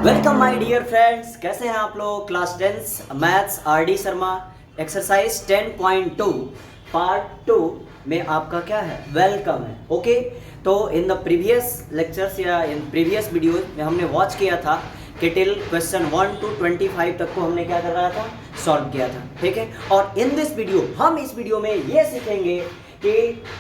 Welcome my dear friends, कैसे हैं आप लोग। Class 10 maths RD Sharma exercise 10.2 part 2 में आपका क्या है, वेलकम है। ओके, तो इन द प्रीवियस लेक्चर्स या इन प्रीवियस वीडियोज में हमने वॉच किया था कि टिल क्वेश्चन 1 to 25 तक को हमने क्या कर रहा था, सॉल्व किया था। ठीक है, और इन दिस वीडियो हम इस वीडियो में ये सीखेंगे कि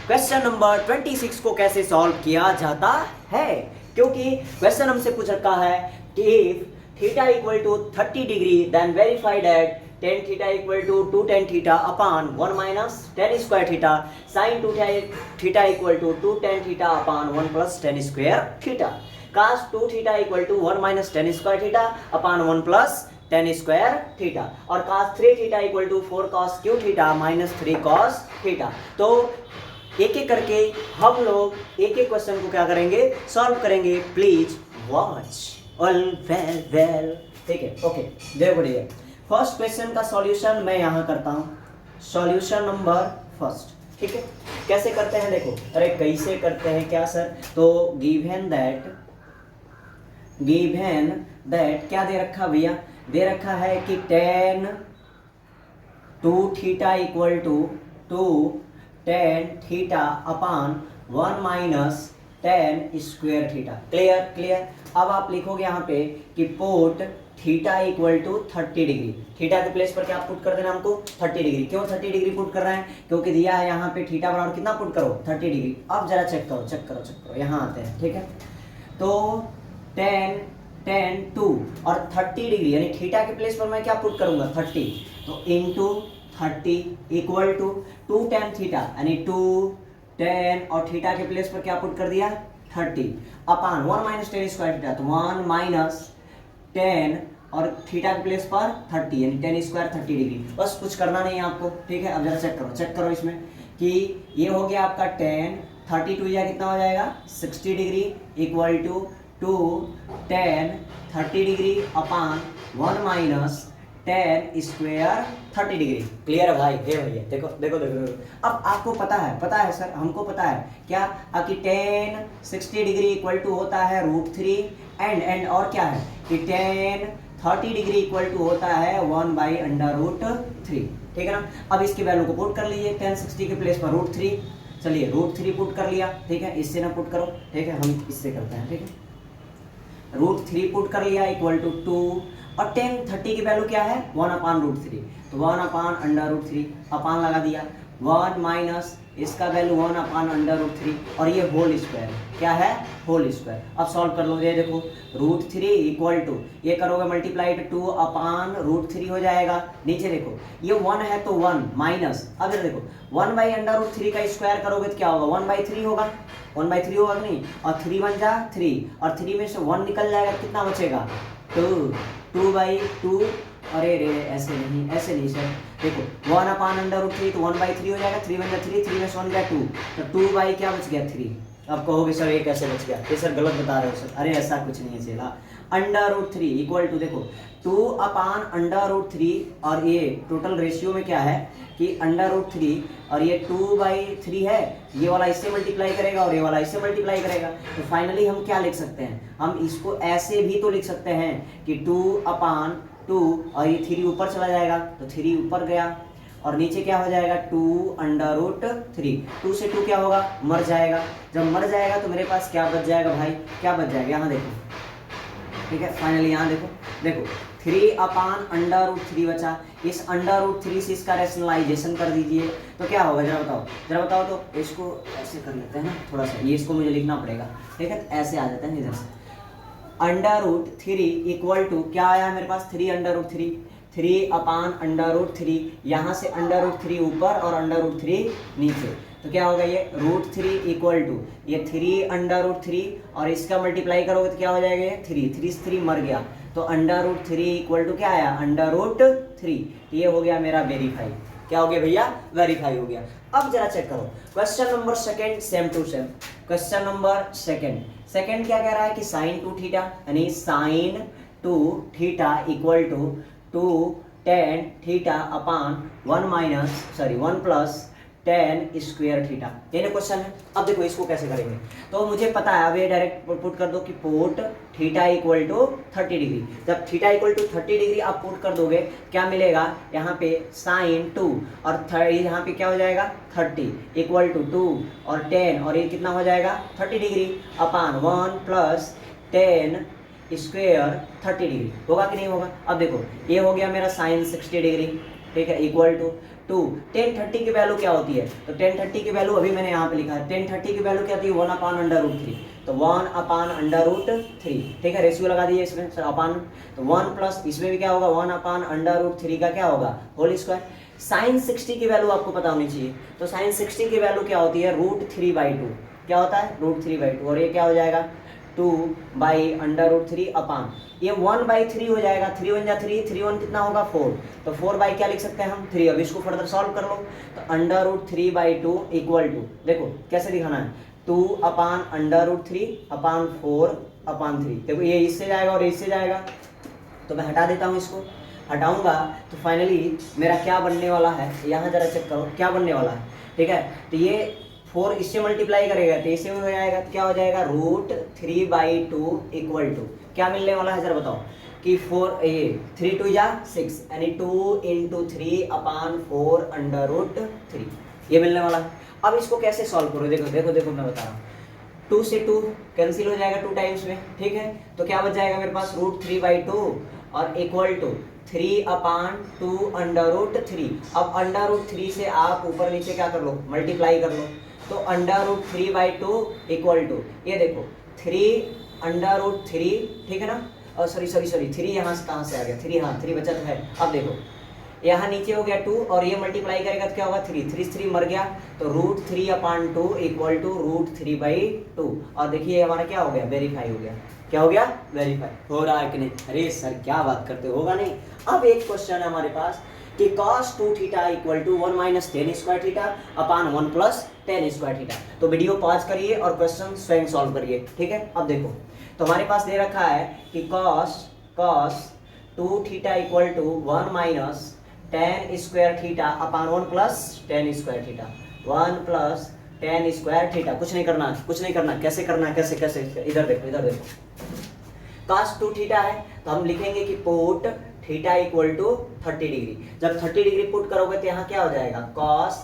क्वेश्चन नंबर 26 को कैसे सॉल्व किया जाता है, क्योंकि क्वेश्चन हमसे पूछ रखा है कि if theta equal to 30 degree then verify that tan theta equal to 2 tan theta upon 1 minus tan square theta sin 2 theta equal to 2 tan theta upon 1 plus tan square theta cos 2 theta equal to 1 minus tan square theta upon 1 plus tan square theta और cos 3 theta equal to 4 cos q theta minus 3 cos theta। तो एक एक करके हम लोग एक एक question को क्या करेंगे, सॉल्व करेंगे। Please watch all well. ठीक है, ओके, देखो डियर, फर्स्ट क्वेश्चन का सॉल्यूशन मैं यहाँ करता हूँ। सॉल्यूशन नंबर फर्स्ट, ठीक है, कैसे करते हैं देखो। अरे कैसे करते हैं क्या सर, तो गिवन दैट क्या दे रखा भैया, दे रखा है कि tan 2 theta equal to 2 tan theta upon 1 minus tan square theta. Clear. अब आप लिखोगे यहाँ पे कि put theta equal to 30 degree. Theta के प्लेस पर क्या पुट कर देना हमको, 30 डिग्री। क्यों 30 डिग्री पुट कर रहे हैं, क्योंकि दिया है यहाँ पे थीटा बराबर कितना पुट करो, 30 डिग्री। अब जरा चेक करो, यहाँ आते हैं। ठीक है, तो tan 2 और 30 डिग्री यानी थीटा के प्लेस पर मैं क्या पुट करूंगा, 30, तो into 30 equal to 2 tan theta यानी 2 tan और थीटा के प्लेस पर क्या पुट कर दिया, 30 अपान 1 माइनस tan स्क्वायर थीटा, तो 1 माइनस tan और थीटा के प्लेस पर 30 यानी tan स्क्वायर 30 डिग्री। बस कुछ करना नहीं है आपको। ठीक है, अब जरा चेक करो इसमें कि ये हो गया आपका tan 32 या कितना हो जाएगा 60 degree equal to 2 tan 30 degree upon 1 minus tan square 30 degree. Clear है भाई, हे भैया, देखो। अब आपको पता है सर, हमको पता है क्या कि tan 60 डिग्री इक्वल टू होता है √3 एंड और क्या है कि tan 30 डिग्री इक्वल टू होता है 1/√3। ठीक है ना। अब इसकी वैल्यू को पुट कर लीजिए, tan 60 के प्लेस पर √3, चलिए √3 पुट कर लिया। ठीक है, इससे ना पुट करो, ठीक है, हम इससे करते हैं। ठीक है, √3 पुट कर लिया इक्वल टू 2 और tan 30 की वैल्यू क्या है 1/√3, तो 1/√3 अपान लगा दिया, 1 माइनस इसका वैल्यू 1/√3 और ये होल स्क्वायर, क्या है होल स्क्वायर। अब सॉल्व कर लो, ये देखो √3 इक्वल टू ये करोगे मल्टीप्लाई तो 2/√3 हो जाएगा। नीचे देखो ये 1 है तो 1 माइनस, अब देखो 1/√3 का स्क्वायर करोगे तो क्या होगा 1/3 होगा, 1/3 होगा कि नहीं, और 3 बन जा 3 और 3 में से 1 निकल जाएगा, कितना बचेगा 2/2। अरे रे ऐसे नहीं सर, देखो 1/√3 तो 1/3 हो जाएगा, 3 बन जा 3 में से 1 गया 2, तो 2 बाई क्या बच गया 3। अब कहोगे सर ये कैसे बच गया, ये सर गलत बता रहे हो सर। अरे ऐसा कुछ नहीं है चला, √3 इक्वल टू देखो 2/√3 और ये टोटल रेशियो में क्या है कि √3 और ये 2/3 है, ये वाला इससे मल्टीप्लाई करेगा और ये वाला इससे मल्टीप्लाई करेगा, तो फाइनली हम क्या लिख सकते हैं, हम इसको ऐसे भी तो लिख सकते हैं कि 2/2 और ये 3 ऊपर चला जाएगा तो 3 ऊपर गया और नीचे क्या हो जाएगा 2/√3। 2 से 2 क्या होगा, मर जाएगा। जब मर जाएगा तो मेरे पास क्या बच जाएगा भाई, क्या बच जाएगा, यहाँ देखो। ठीक है, फाइनली यहाँ देखो 3/√3 बचा। इस √3 से इसका रैशनलाइजेशन कर दीजिए तो क्या होगा, जरा बताओ। तो इसको ऐसे कर लेते हैं ना थोड़ा सा, ये इसको मुझे लिखना पड़ेगा। ठीक है, ऐसे आ जाता है इधर से, √3 इक्वल टू क्या आया मेरे पास 3/√3, 3/√3, यहाँ से √3 ऊपर और √3 नीचे, तो क्या होगा ये √3 इक्वल टू ये 3/√3 और इसका मल्टीप्लाई करोगे तो क्या हो जाएगा ये 3 से 3 मर गया, तो √3 इक्वल टू क्या आया √3। ये हो गया मेरा वेरीफाई। क्या हो गया भैया, वेरीफाई हो गया। अब जरा चेक करो question number second, same to same. Question number second क्या कह रहा है कि sin 2 थीटा यानी sin 2 theta equal to 2 tan theta upon 1 plus tan square theta, ये ना क्वेश्चन है। अब देखो इसको कैसे करेंगे, तो मुझे पता है, अब ये डायरेक्ट पुट कर दो कि put theta equal to 30 degree. जब थीटा इक्वल टू 30 डिग्री आप पुट कर दोगे, क्या मिलेगा यहाँ पे साइन 2 और यहाँ पे क्या हो जाएगा 30 इक्वल टू 2 और 10 और ये कितना हो जाएगा 30 degree upon 1 plus 10 square 30 degree. होगा कि नहीं होगा? अब देखो ये हो गया मेरा साइन 60 डिग्री, ठीक है, इक्वल टू 2 10 30 की वैल्यू क्या होती है, तो 10 30 की वैल्यू अभी मैंने यहाँ पे लिखा है, 10 30 की वैल्यू क्या होती है 1 अपान अंडर रूट 3, तो 1 अपान अंडर रूट 3, ठीक है, रेशियो लगा दिए इसमें सर अपान, तो 1 प्लस इसमें भी क्या होगा 1 अपान अंडर रूट 3 का क्या होगा होल स्क्वायर। साइन 60 की वैल्यू आपको पता होनी चाहिए, तो साइन 60 की वैल्यू क्या होती है रूट 3/2, क्या होता है रूट 3/2, और ये क्या हो जाएगा 2 बाई अंडर रूट 3 अपान ये 1/3 हो जाएगा, 3 1 जा 3, 3 1 कितना होगा 4, तो 4 बाई क्या लिख सकते हैं हम 3। अब इसको फर्दर सॉल्व कर लो, तो अंडर रूट 3/2 इक्वल टू, देखो कैसे दिखाना है 2 अपान अंडर रूट 3 अपान 4 अपान 3, देखो ये इससे जाएगा और इससे जाएगा, तो मैं हटा देता हूँ इसको, हटाऊंगा तो फाइनली मेरा क्या बनने वाला है, यहाँ जरा चेक करो क्या बनने वाला है, ठीक है, तो ये 4 इससे मल्टीप्लाई करेगा तो इससे हो जाएगा, तो क्या हो जाएगा रूट 3/2 इक्वल टू क्या मिलने वाला है जरा बताओ कि 4 ये 3 2 या 6 यानी 2 इंटू 3 अपान 4 अंडर रूट 3 ये मिलने वाला है। अब इसको कैसे सॉल्व करो, देखो देखो देखो मैं बता रहा हूँ, 2 से 2 कैंसिल हो जाएगा 2 टाइम्स में, ठीक है, तो क्या बच जाएगा मेरे पास रूट 3/2 और equal to 3 upon 2 under root 3। अब अंडर रूट 3 से आप ऊपर नीचे क्या कर लो मल्टीप्लाई कर लो, तो अंडर रूट 3/2 इक्वल टू ये देखो 3 अंडर रूट 3, ठीक है ना, और सॉरी 3 यहाँ से कहाँ से आ गया 3, हाँ 3 बचा तो है। अब देखो यहाँ नीचे हो गया 2 और ये मल्टीप्लाई करेगा तो क्या होगा 3 मर गया, तो root 3 upon 2 equal to root 3/2 और देखिए हमारा क्या हो गया वेरीफाई हो गया, क्या हो गया वेरीफाई हो रहा है कि नहीं। अरे सर क्या बात करते होगा नहीं। अब एक क्वेश्चन है हमारे पास कि cos 2 theta equal to 1 minus 10 square theta upon 1 plus 10 square theta. तो वीडियो पॉज करिए और क्वेश्चन स्वयं सॉल्व करिए, ठीक है। अब देखो तो हमारे पास दे रखा है कि cos 2 theta equal to 1 minus 10 square theta upon 1 plus 10 square theta, 1 plus 10 square theta. कुछ नहीं करना, कैसे करना है कैसे इधर देखो cos 2 थीटा है तो हम लिखेंगे कि put theta equal to 30 degree. जब 30 डिग्री पुट करोगे तो यहाँ क्या हो जाएगा cos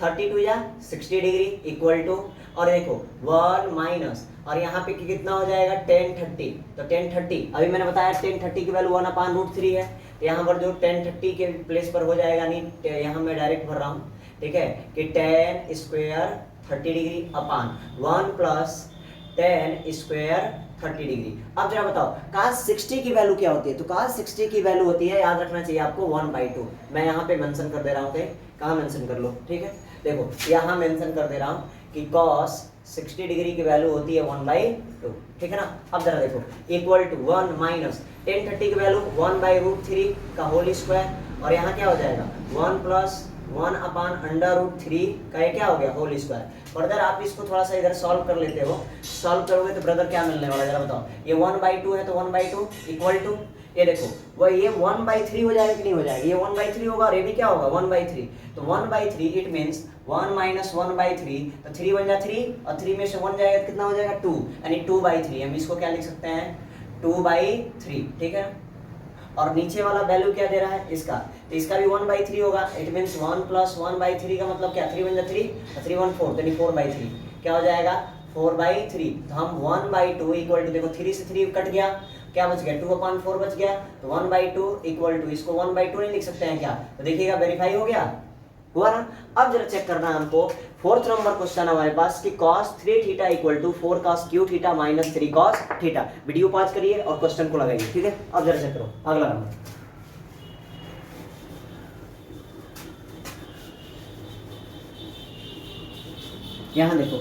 32 या 60 डिग्री इक्वल टू, और देखो 1 माइनस और यहाँ पे कितना हो जाएगा 10 30, तो 10 30 अभी मैंने बताया 10 30 की वैल्यू 1 अपान रूट 3 है, तो यहाँ पर जो 10 30 के प्लेस पर हो जाएगा, नहीं यहाँ मैं डायरेक्ट भर रहा हूँ, ठीक है, कि 10 square 30 degree upon 1 plus 10 square 30 degree. अब जरा बताओ cos 60 की वैल्यू क्या होती है, तो cos 60 की वैल्यू होती है, याद रखना चाहिए आपको 1/2। मैं यहाँ पे मेंशन कर दे रहा हूँ, कहाँ मेंशन कर लो, ठीक है, देखो यहाँ मेंशन कर दे रहा हूँ कि cos 60 डिग्री की वैल्यू होती है 1/2, ठीक है ना। अब जरा देखो इक्वल टू 1 माइनस 10 30 की वैल्यू 1/√3 का होल स्क्वायर, और यहाँ क्या हो जाएगा 1 प्लस 1 अपान अंडर रूट 3 का ये क्या हो गया होल स्क्वायर। फर्दर आप इसको थोड़ा सा इधर सॉल्व कर लेते हो, सॉल्व करोगे तो ब्रदर क्या मिलने वाला है जरा बताओ, ये 1/2 है तो 1/2 इक्वल टू ये देखो वह ये 1/3 हो जाएगा कि नहीं हो जाएगा, ये 1/3 होगा और ये भी क्या होगा 1/3, तो 1/3 इट मीन्स 1 माइनस 1/3, तो 3 1 जा 3 और 3 में से 1 जाएगा कितना हो जाएगा 2, यानी 2/3। हम इसको क्या लिख सकते हैं 2/3, ठीक है। और नीचे वाला वैल्यू क्या दे रहा है इसका, तो इसका भी 1/3 होगा, इट मीन्स 1 प्लस 1/3 का मतलब क्या 3 1 जा 3 और 3 1 4, यानी 4/3 क्या हो जाएगा 4/3। तो हम 1/2 इक्वल टू देखो 3 से 3 कट गया, क्या बच गया 2 अपान 4 बच गया, तो 1/2 इक्वल टू इसको 1/2 नहीं लिख सकते हैं क्या, तो देखिएगा वेरीफाई हो गया, हुआ ना। अब जरा चेक करना है हमको 4th नंबर क्वेश्चन हमारे पास कि cos 3 theta equal to 4 cos q theta minus 3 cos theta. Video pause करिए और क्वेश्चन को लगाइए, ठीक है। अब जरा चेक करो अगला नंबर, यहाँ देखो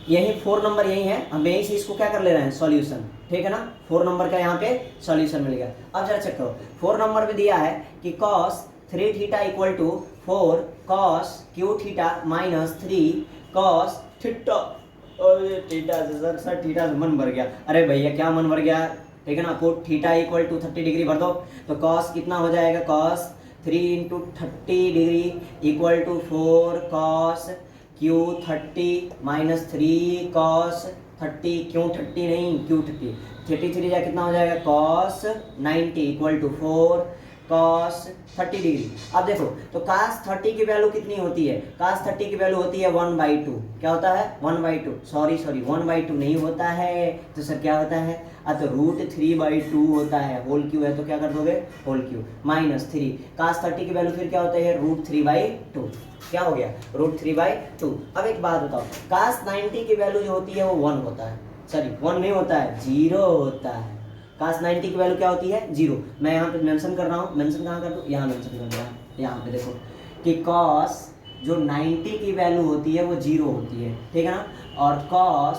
यही 4 नंबर यही है, हम यही से इसको क्या कर ले रहे हैं सॉल्यूशन, ठीक है ना। 4 नंबर का यहाँ पे सॉल्यूशन मिल गया। अब जरा चेक करो 4 नंबर में दिया है कि cos 3 theta equal to 4 cos q theta minus 3 cos theta. अरे थीटा से सर थीटा से मन भर गया, अरे भैया क्या मन भर गया, ठीक है ना। Put theta equal to 30 degree भर दो, तो cos कितना हो जाएगा cos 3 into 30 degree equal to 4 cos q 30 minus 3 cos 30, क्यों 30 नहीं क्यू 30, 33 जा कितना हो जाएगा cos 90 equal to 4 cos 30 degree. अब देखो तो cos 30 की वैल्यू कितनी होती है, cos 30 की वैल्यू होती है 1/2। क्या होता है 1/2, सॉरी 1/2 नहीं होता है तो सर क्या होता है, तो √3/2 होता है, होल क्यू है तो क्या कर दोगे होल क्यू माइनस 3, cos 30 की वैल्यू फिर क्या होता है √3/2, क्या हो गया √3/2। अब एक बात बताओ, cos 90 की वैल्यू जो होती है वो 1 होता है, सॉरी 1 नहीं होता है 0 होता है। cos 90 की वैल्यू क्या होती है 0। मैं यहाँ पे मेंशन कर रहा हूँ, मेंशन कहाँ कर दूँ, यहाँ मेंशन कर रहा हूँ, यहाँ पे देखो कि cos जो 90 की वैल्यू होती है वो 0 होती है, ठीक है ना, और cos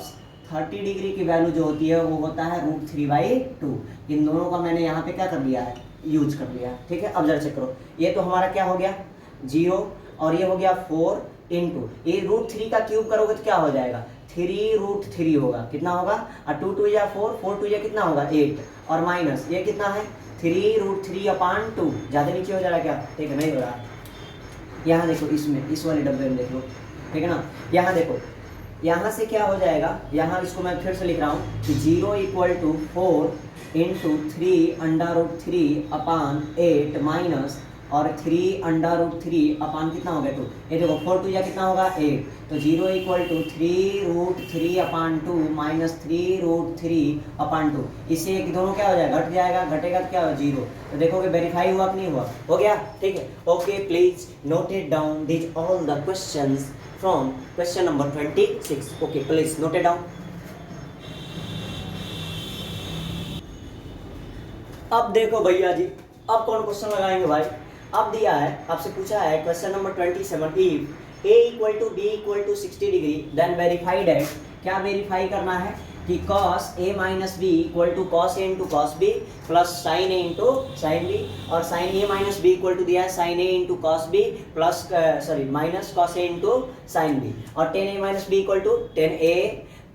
30 डिग्री की वैल्यू जो होती है वो होता है √3/2। इन दोनों का मैंने यहाँ पे क्या कर लिया है यूज कर लिया, ठीक है। अब जरा चेक करो, ये तो हमारा क्या हो गया 0 और ये हो गया 4 इंटू ये √3 का क्यूब करोगे तो क्या हो जाएगा 3√3 होगा, कितना होगा 2 2 या 4, 4 2 या कितना होगा 8, और माइनस ये कितना है 3√3/2, ज़्यादा नीचे हो जा रहा क्या, ठीक है नहीं हो रहा। यहाँ देखो इसमें इस वाले डब्बे में देख लो, ठीक है ना, यहाँ देखो यहाँ से क्या हो जाएगा, यहाँ इसको मैं फिर से लिख रहा हूँ कि 0 इक्वल टू 4 इंटू 3√3/8 माइनस और 3√3 अपान कितना हो गया 2, ये देखो 4 2 या कितना होगा 8, तो 0 इक्वल टू 3√3/2 माइनस 3√3/2, इससे एक दोनों क्या हो जाएगा घट जाएगा, घटेगा तो क्या होगा 0, तो देखोगे वेरीफाई हुआ कि नहीं हुआ, हो गया, ठीक है। Okay please note it down this all the questions from question number 26, okay please note it down. अब देखो भैया जी, अब कौन क्वेश्चन लगाएंगे भाई, अब दिया है आपसे पूछा है question number 27, if a equal to b equal to 60 degree then verify that, क्या वेरीफाई करना है कि cos a minus B equal to cos a into cos b plus sin a into sin b, और sin a minus b equal to दिया है sin a into cos b plus minus cos a into sin b, और 10a minus b equal to 10a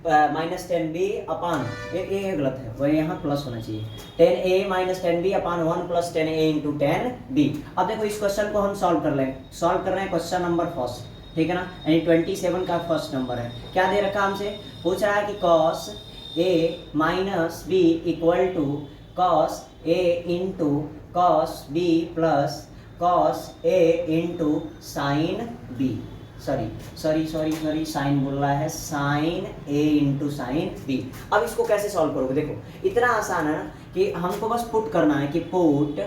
minus 10b अपान ये गलत है, वही यहाँ plus होना चाहिए, 10a माइनस 10b अपान 1 प्लस 10a इंटू 10b। अब देखो इस क्वेश्चन को हम सॉल्व कर लें, सॉल्व कर रहे हैं क्वेश्चन नंबर फर्स्ट, ठीक है ना, यानी 27 का फर्स्ट नंबर है। क्या दे रखा हमसे, पूछ रहा है कि cos a minus b equal to cos a into cos b plus cos a into sine b, sorry sine बोल रहा है, sine a into sine b। अब इसको कैसे सॉल्व करोगे, देखो इतना आसान है ना कि हमको बस पुट करना है कि put a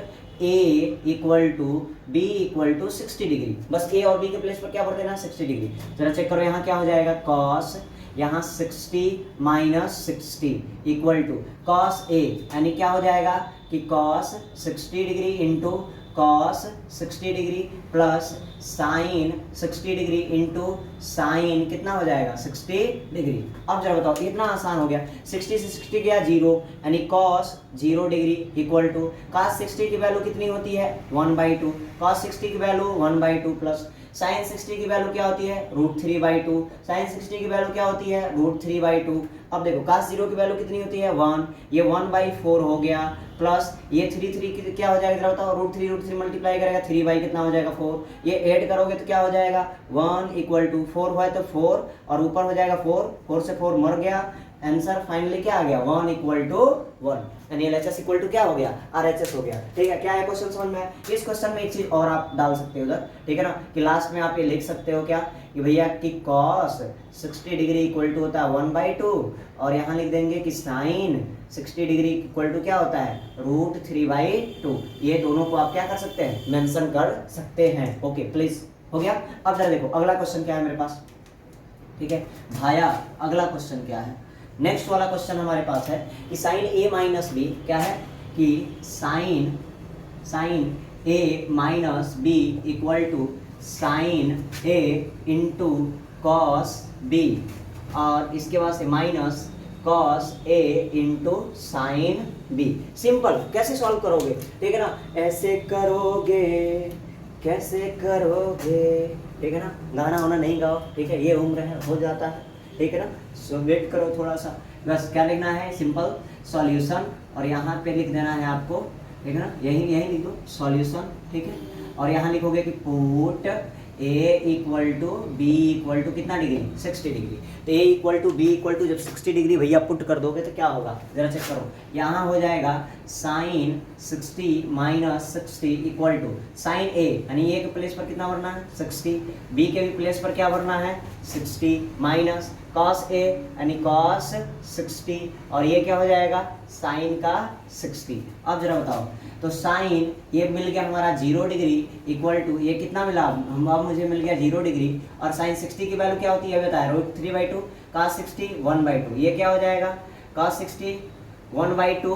equal to b equal to 60 degree, बस a और b के प्लेस पर क्या भर देना 60 डिग्री। जरा चेक करो यहाँ क्या हो जाएगा cos यहाँ 60 minus 60 equal to cos a, यानी क्या हो जाएगा कि cos 60 degree into cos 60 degree plus sine 60 degree into sine कितना हो जाएगा 60 डिग्री। अब जरा बताओ इतना आसान हो गया, 60 से 60 गया 0, यानी cos 0 degree equal to cos 60 की वैल्यू कितनी होती है 1/2, cos 60 की वैल्यू 1/2 प्लस साइन 60 की वैल्यू क्या होती है √3/2, साइन 60 की वैल्यू क्या होती है √3/2। अब देखो cos 0 की वैल्यू कितनी होती है 1, ये 1/4 हो गया प्लस ये 3 की क्या हो जाएगा बताओ, √3 मल्टीप्लाई करेगा 3 कितना हो जाएगा 4, ये ऐड करोगे तो क्या हो जाएगा 1 इक्वल टू 4 हुआ है तो 4 और ऊपर हो जाएगा 4 से 4 मर गया, आंसर फाइनली क्या आ गया 1 इक्वल टू 1, यानी LHS इक्वल टू क्या हो गया RHS हो गया, ठीक है। क्या है क्वेश्चन समझ में आया। इस क्वेश्चन में एक चीज और आप डाल सकते हो उधर, ठीक है ना, कि लास्ट में आप ये लिख सकते हो क्या कि भैया कि cos 60 डिग्री इक्वल टू होता है 1/2, और यहाँ लिख देंगे कि साइन 60 डिग्री इक्वल टू क्या होता है √3/2। ये दोनों को आप क्या कर सकते हैं मेंशन कर सकते हैं, ओके प्लीज हो गया। अब जरा देखो अगला क्वेश्चन क्या है मेरे पास, ठीक है भाया, अगला क्वेश्चन क्या है, नेक्स्ट वाला क्वेश्चन हमारे पास है कि साइन a माइनस बी, क्या है कि sine a minus B equal to sine a into cos b, और इसके बाद से minus cos a into sine b। Simple, कैसे सॉल्व करोगे, ठीक है ना, ऐसे करोगे कैसे करोगे, ठीक है ना, गाना वाना नहीं गाओ, ठीक है, ये उम्र है हो जाता है, ठीक है ना, सो वेट करो थोड़ा सा, बस क्या लिखना है सिंपल सॉल्यूशन, और यहाँ पे लिख देना है आपको ठीक है ना, यही यही लिख दो सॉल्यूशन, ठीक है। और यहाँ लिखोगे कि put A equal to B equal to कितना डिग्री, 60 डिग्री। तो A equal to B equal to जब 60 डिग्री भैया पुट कर दोगे तो क्या होगा, जरा चेक करो। यहाँ हो जाएगा sine 60 minus 60 equal to sine A, यानी ए के प्लेस पर कितना भरना है 60, बी के भी प्लेस पर क्या भरना है 60 माइनस कॉस ए यानी कॉस 60, और ये क्या हो जाएगा साइन का 60। अब जरा बताओ, तो साइन ये मिल गया हमारा 0 डिग्री इक्वल टू ये कितना मिला, अब मुझे मिल गया 0 डिग्री, और साइन 60 की वैल्यू क्या होती है बताया √3/2, cos 60 1/2, ये क्या हो जाएगा cos 60 1/2,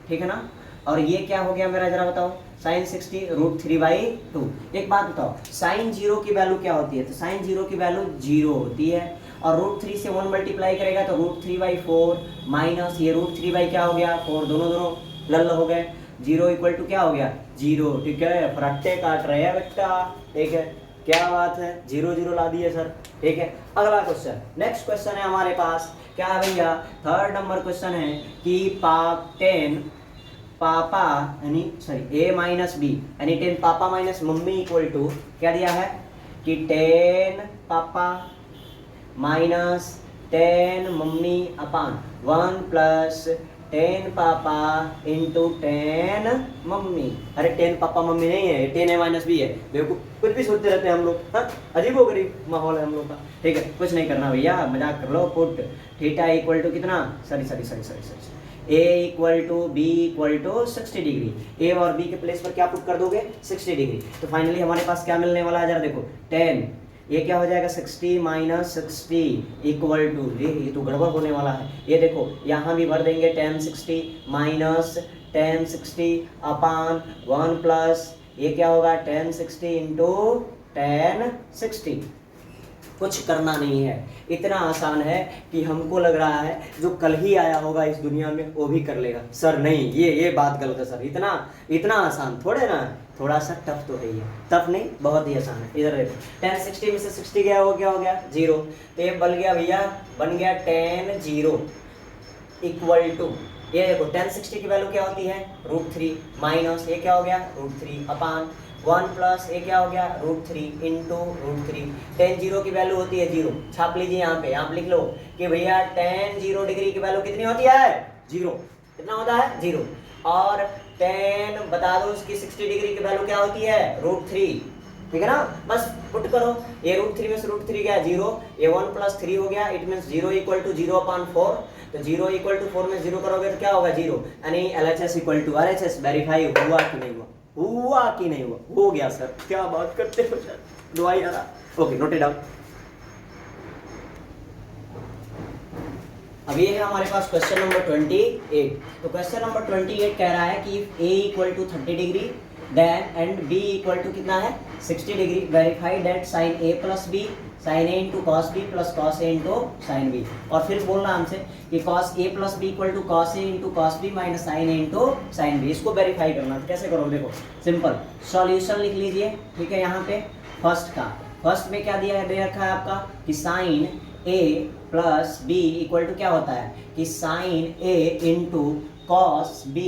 ठीक है ना। और ये क्या हो गया मेरा, जरा बताओ साइन 60 √3/2। एक बात बताओ, साइन 0 की वैल्यू क्या होती है, तो साइन 0 की वैल्यू 0 होती है, और √3 से 1 मल्टीप्लाई करेगा तो √3/4 माइनस ये √3 क्या हो गया 4, दोनों दोनों लल हो गए, 0 इक्वल टू क्या हो गया 0, ठीक है। फरट्टे काट रहे हैं बेटा, ठीक है, क्या बात है, 0 0 ला दिए सर, ठीक है। अगला क्वेश्चन, नेक्स्ट क्वेश्चन है हमारे पास, क्या है भैया, थर्ड नंबर क्वेश्चन है कि 10 पापा यानी सॉरी a माइनस बी यानी 10 पापा माइनस मम्मी इक्वल टू क्या दिया है कि 10 पापा माइनस 10 मम्मी अपान 1 प्लस 10 पापा इंटू 10 मम्मी। अरे 10 पापा मम्मी नहीं है, 10 a माइनस बी है, देखो कुछ भी सोचते रहते हैं हम लोग, हाँ अजीब गरीब माहौल है हम लोग का, ठीक है। कुछ नहीं करना भैया, मजाक कर लो। पुट थीटा इक्वल टू कितना, sorry a equal to B equal to 60 degree, a और b के प्लेस पर क्या पुट कर दोगे 60 डिग्री। तो फाइनली हमारे पास क्या मिलने वाला है, जरा देखो 10, ये क्या हो जाएगा 60 माइनस 60 इक्वल टू, ये तो गड़बड़ होने वाला है। ये देखो यहाँ भी भर देंगे 10 60 माइनस 10 60 अपान 1 प्लस ये क्या होगा 10 60 इंटू 10 60। कुछ करना नहीं है, इतना आसान है कि हमको लग रहा है जो कल ही आया होगा इस दुनिया में वो भी कर लेगा। सर नहीं, ये बात गलत है सर, इतना आसान थोड़े ना, थोड़ा सा टफ तो है, ये टफ नहीं बहुत ही आसान है। इधर देखो 10 60 में से 60 गया, वो क्या हो गया 0, तो ये बन गया भैया, बन गया 10 0 इक्वल टू ये देखो 10 60 की वैल्यू क्या होती है √3 माइनस ये क्या हो गया √3 अपान 1 प्लस ये क्या हो गया √3 इंटू √3। 10 0 की वैल्यू होती है 0, छाप लीजिए यहाँ पे, यहाँ पे लिख लो कि भैया 10 0 डिग्री की वैल्यू कितनी होती है 0, कितना होता है 0, और 10 बता दो उसकी 60 डिग्री की वैल्यू क्या होती है √3, ठीक है ना। बस पुट करो, ये √3 में से √3 गया 0, ये 1 प्लस 3 हो गया, इट मीन्स 0 इक्वल टू 0 अपान 4, तो 0 इक्वल टू 4 में 0 करोगे तो क्या होगा 0, यानी LHS equal to RHS। Verify हुआ कि नहीं हुआ कि नहीं हुआ, हो गया सर, क्या बात करते हो सर, दुआ यार। Okay note it down. अब ये है हमारे पास क्वेश्चन नंबर 28। तो क्वेश्चन नंबर 28 कह रहा है कि a equal to 30 degree then and b equal to कितना है 60 degree, verify that sine a plus b sine a into cos b plus cos a into sine b। और फिर बोलना हमसे कि cos a plus b equal to cos a into cos b minus sine a into sine b। इसको verify करना, तो कैसे करो देखो सिंपल, सॉल्यूशन लिख लीजिए, ठीक है। यहाँ पे फर्स्ट में क्या दिया दे रखा है आपका कि sine a plus b equal to क्या होता है कि sine a into cos b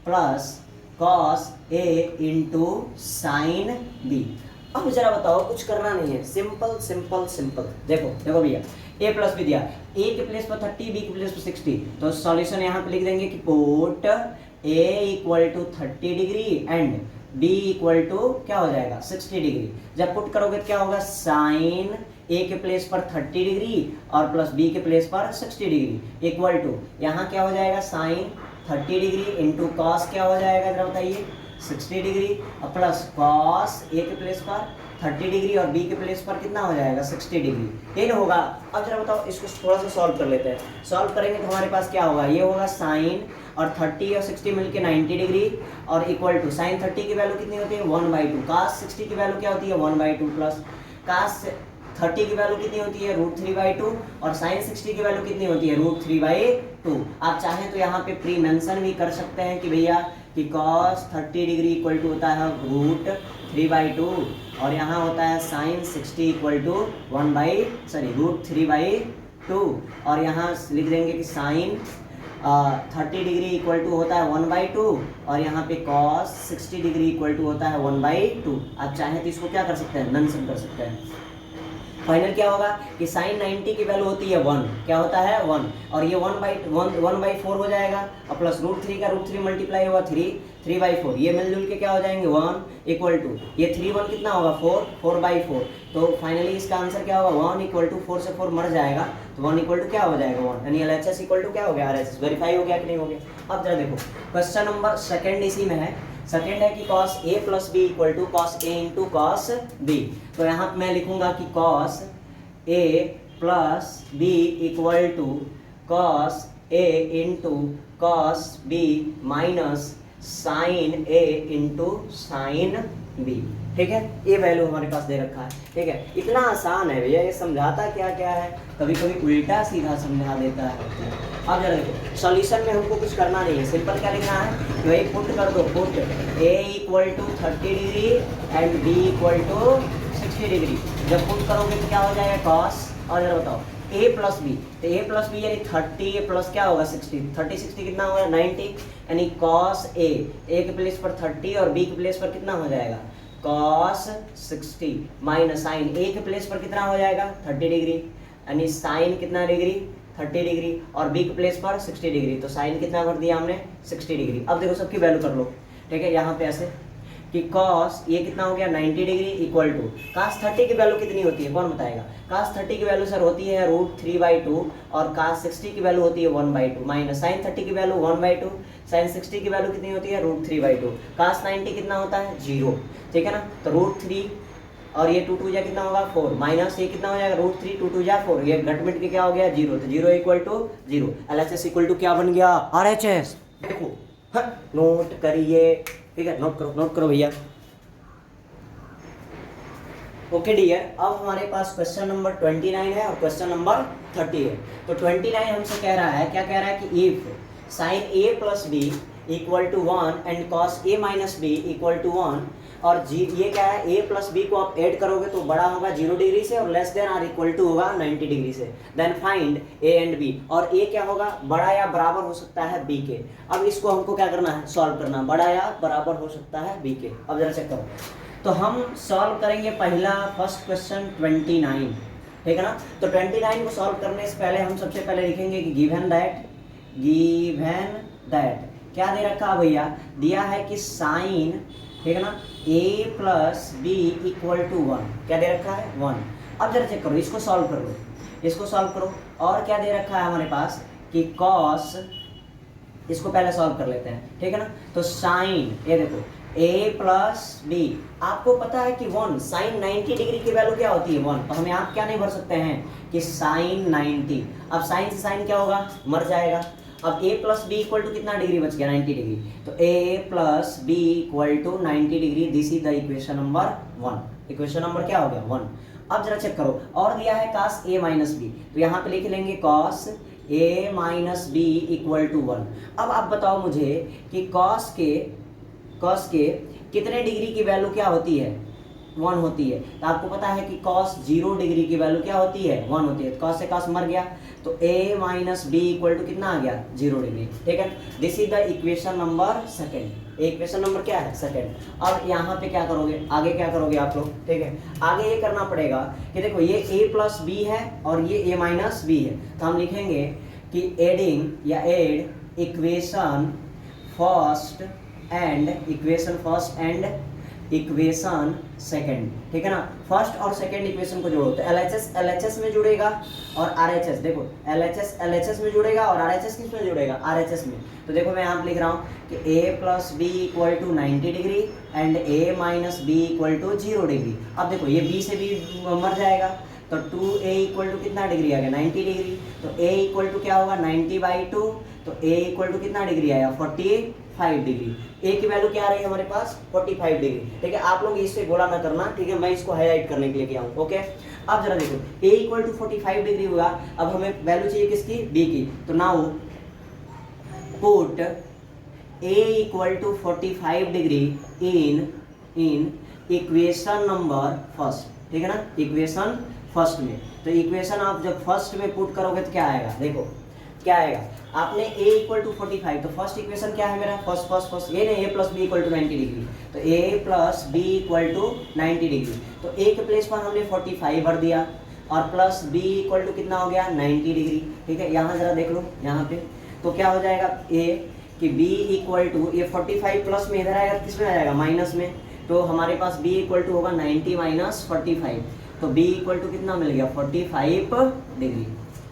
plus cos a into sine b। अब जरा बताओ, कुछ करना नहीं है, सिंपल। देखो भैया a प्लस बी दिया, a के प्लेस पर 30 b के प्लेस पर 60, तो सॉल्यूशन यहाँ पे लिख देंगे कि put a equal to 30 degree and b equal to क्या हो जाएगा 60 डिग्री। जब पुट करोगे तो क्या होगा साइन a के प्लेस पर 30 डिग्री और प्लस b के प्लेस पर 60 डिग्री इक्वल टू यहाँ क्या हो जाएगा साइन 30 डिग्री इंटू कॉस क्या हो जाएगा जरा बताइए 60 डिग्री और प्लस कॉस a के प्लेस पर 30 डिग्री और b के प्लेस पर कितना हो जाएगा 60 डिग्री, ये ना होगा। अब जरा बताओ इसको थोड़ा सा सॉल्व कर लेते हैं। सॉल्व करेंगे तो हमारे पास क्या होगा, ये होगा साइन और 30 और 60 मिलके 90 डिग्री और इक्वल टू साइन 30 की वैल्यू कितनी होती है 1/2, कास 60 की वैल्यू क्या होती है 1/2 प्लस कास 30 की वैल्यू कितनी होती है √3/2 और साइन 60 की वैल्यू कितनी होती है √3/2। आप चाहें तो यहाँ पे प्री मेंशन भी कर सकते हैं कि भैया कि cos 30 डिग्री इक्वल टू होता है √3/2 और यहाँ होता है साइन 60 इक्वल टू √3/2 और यहाँ लिख देंगे कि साइन 30 डिग्री इक्वल टू होता है 1/2 और यहाँ पे कॉस 60 डिग्री इक्वल टू होता है 1/2। आप चाहें तो इसको क्या कर सकते हैं, नन सम कर सकते हैं। फाइनल क्या होगा कि साइन 90 की वैल्यू होती है 1, क्या होता है 1, और ये 1/4 हो जाएगा और प्लस √3 का √3 मल्टीप्लाई होगा 3/4, ये मिलजुल के क्या हो जाएंगे 1 इक्वल टू ये 3 1 कितना होगा 4/4। तो फाइनली इसका आंसर क्या होगा 1 इक्वल टू 4 से 4 मर जाएगा तो 1 इक्वल टू क्या हो जाएगा 1, यानी LHS इक्वल टू क्या हो गया RHS। वेरीफाई हो गया कि नहीं हो गया। अब जरा देखो क्वेश्चन नंबर सेकंड इसी में है। सेकंड है कि cos A plus B equal to cos A into cos B। तो यहाँ मैं लिखूंगा कि cos A plus B equal to cos A into cos B minus sine A into sine B। ठीक है, ये वैल्यू हमारे पास दे रखा है। ठीक है, इतना आसान है भैया, ये समझाता क्या क्या है, कभी कभी उल्टा सीधा समझा देता है। अब जरा देखो सॉल्यूशन में हमको कुछ करना नहीं है, सिंपल क्या लिखना है कि भाई पुट कर दो, put A equal to 30 degree and B equal to 60 degree. जब पुट करोगे तो क्या हो जाएगा cos, और जरा बताओ A प्लस बी, तो A प्लस बी यानी 30 प्लस क्या होगा 60, 30 60 कितना होगा 90, यानी cos A के प्लेस पर 30 और B के प्लेस पर कितना हो जाएगा cos 60 माइनस साइन A के प्लेस पर कितना हो जाएगा 30 डिग्री, यानी साइन कितना डिग्री 30 डिग्री और B के प्लेस पर 60 डिग्री, तो साइन कितना कर दिया हमने 60 डिग्री। अब देखो सबकी वैल्यू कर लो। ठीक है, यहाँ पे ऐसे कि cos ये कितना हो गया 90 डिग्री इक्वल टू cos 30 की वैल्यू कितनी होती है, कौन बताएगा। cos 30 की वैल्यू सर होती है √3/2 और cos 60 की वैल्यू होती है 1/2 माइनस साइन 30 की वैल्यू 1/2, साइन 60 की वैल्यू कितनी होती है √3/2, cos 90 कितना होता है 0। ठीक है ना, तो √3 और ये 2 2 जा कितना होगा 4 माइनस ये कितना हो जाएगा √3 2 2 जा 4, ये घट मिट के क्या हो गया 0, तो 0 equal to 0। LHS equal to क्या बन गया RHS। देखो नोट करिए, ठीक है, नोट करो भैया। ओके डियर, अब हमारे पास क्वेश्चन नंबर 29 है और क्वेश्चन नंबर 30 है। तो 29 हमसे कह रहा है, क्या कह रहा है कि if sine A plus B equal to 1 and cos A minus B equal to 1, और ये क्या है A प्लस बी को आप ऐड करोगे तो बड़ा होगा 0 डिग्री से और लेस देन और इक्वल टू होगा 90 डिग्री से। Then find A and B, और A क्या होगा बड़ा या बराबर हो सकता है B के। अब इसको हमको क्या करना है सॉल्व करना, बड़ा या बराबर हो सकता है B के। अब जरा चेक करो, तो हम सॉल्व करेंगे पहला फर्स्ट क्वेश्चन 29, ठीक है ना। तो 29 को सॉल्व करने से पहले हम सबसे पहले लिखेंगे कि गिवन दैट क्या दे रखा है भैया, दिया है कि साइन, ठीक है ना, A plus B equal to 1, क्या दे रखा है 1। अब जरा चेक करो, इसको सॉल्व कर लो, इसको सॉल्व करो। और क्या दे रखा है हमारे पास कि cos, इसको पहले सॉल्व कर लेते हैं, ठीक है ना। तो साइन ये देखो A प्लस बी, आपको पता है कि 1 साइन 90 डिग्री की वैल्यू क्या होती है 1, तो हम यहाँ क्या नहीं भर सकते हैं कि साइन 90। अब साइन से साइन क्या होगा मर जाएगा। अब A plus B equal to कितना डिग्री बच गया 90 डिग्री, तो A plus B equal to 90 degree, this is the equation number 1। Equation number क्या हो गया 1। अब जरा चेक करो, और दिया है cos A माइनस बी, तो यहाँ पे लिख लेंगे cos A minus B equal to 1। अब आप बताओ मुझे कि cos के कितने डिग्री की वैल्यू क्या होती है 1 होती है। तो आपको पता है कि cos 0 डिग्री की वैल्यू क्या होती है 1 होती है, तो cos से cos मर गया, तो A minus B equal to कितना आ गया 0 डिग्री, ठीक है। This is the equation number second. Equation number क्या है सेकंड। अब यहाँ पे क्या करोगे, आगे क्या करोगे आप लोग, ठीक है, आगे ये करना पड़ेगा कि देखो ये A प्लस बी है और ये A माइनस बी है, तो हम लिखेंगे कि एडिंग या add equation first and equation second, ठीक है ना। फर्स्ट और सेकंड इक्वेशन को जोड़ो, तो LHS में जुड़ेगा और RHS, देखो LHS में जुड़ेगा और RHS किस में जुड़ेगा RHS में। तो देखो मैं यहाँ पे लिख रहा हूँ कि A plus B equal to 90 degree and A minus B equal to 0 degree. अब देखो ये B से भी मर जाएगा, तो 2A इक्वल टू कितना डिग्री आ गया 90 डिग्री, तो A इक्वल टू क्या होगा 90/2, तो A इक्वल टू कितना डिग्री आया 45 डिग्री। A की वैल्यू क्या आ रही है हमारे पास 45 डिग्री, ठीक है। आप लोग इससे गोला ना करना, ठीक है, मैं इसको हाईलाइट करने के लिए किया हूँ, ओके। अब जरा देखो A इक्वल टू 45 डिग्री हुआ, अब हमें वैल्यू चाहिए किसकी B की, तो now put A equal to 45 degree in equation number first, ठीक है ना, इक्वेशन फर्स्ट में। तो इक्वेशन आप जब फर्स्ट में पुट करोगे तो क्या आएगा, देखो क्या आएगा, आपने a इक्वल टू 45, तो फर्स्ट इक्वेशन क्या है मेरा, फर्स्ट ये नहीं, a plus B equal to 90 degree, तो a plus B equal to 90 degree, तो a के प्लेस पर हमने 45 भर दिया और प्लस b इक्वल टू कितना हो गया 90 डिग्री। ठीक है, यहाँ जरा देख लो यहाँ पे, तो क्या हो जाएगा a कि b इक्वल टू, ये 45 प्लस में इधर आएगा किस में आ जाएगा, माइनस में, तो हमारे पास b इक्वल टू होगा 90 माइनस 45, तो b इक्वल टू कितना मिल गया 45 डिग्री,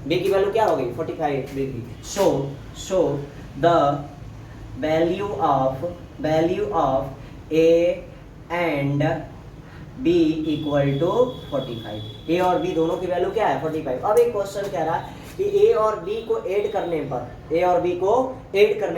b की वैल्यू क्या हो गई 45 degree. So the value of a and b equal to 45, a और b दोनों की वैल्यू क्या है 45। अब एक क्वेश्चन कह रहा है कि a और b को ऐड करने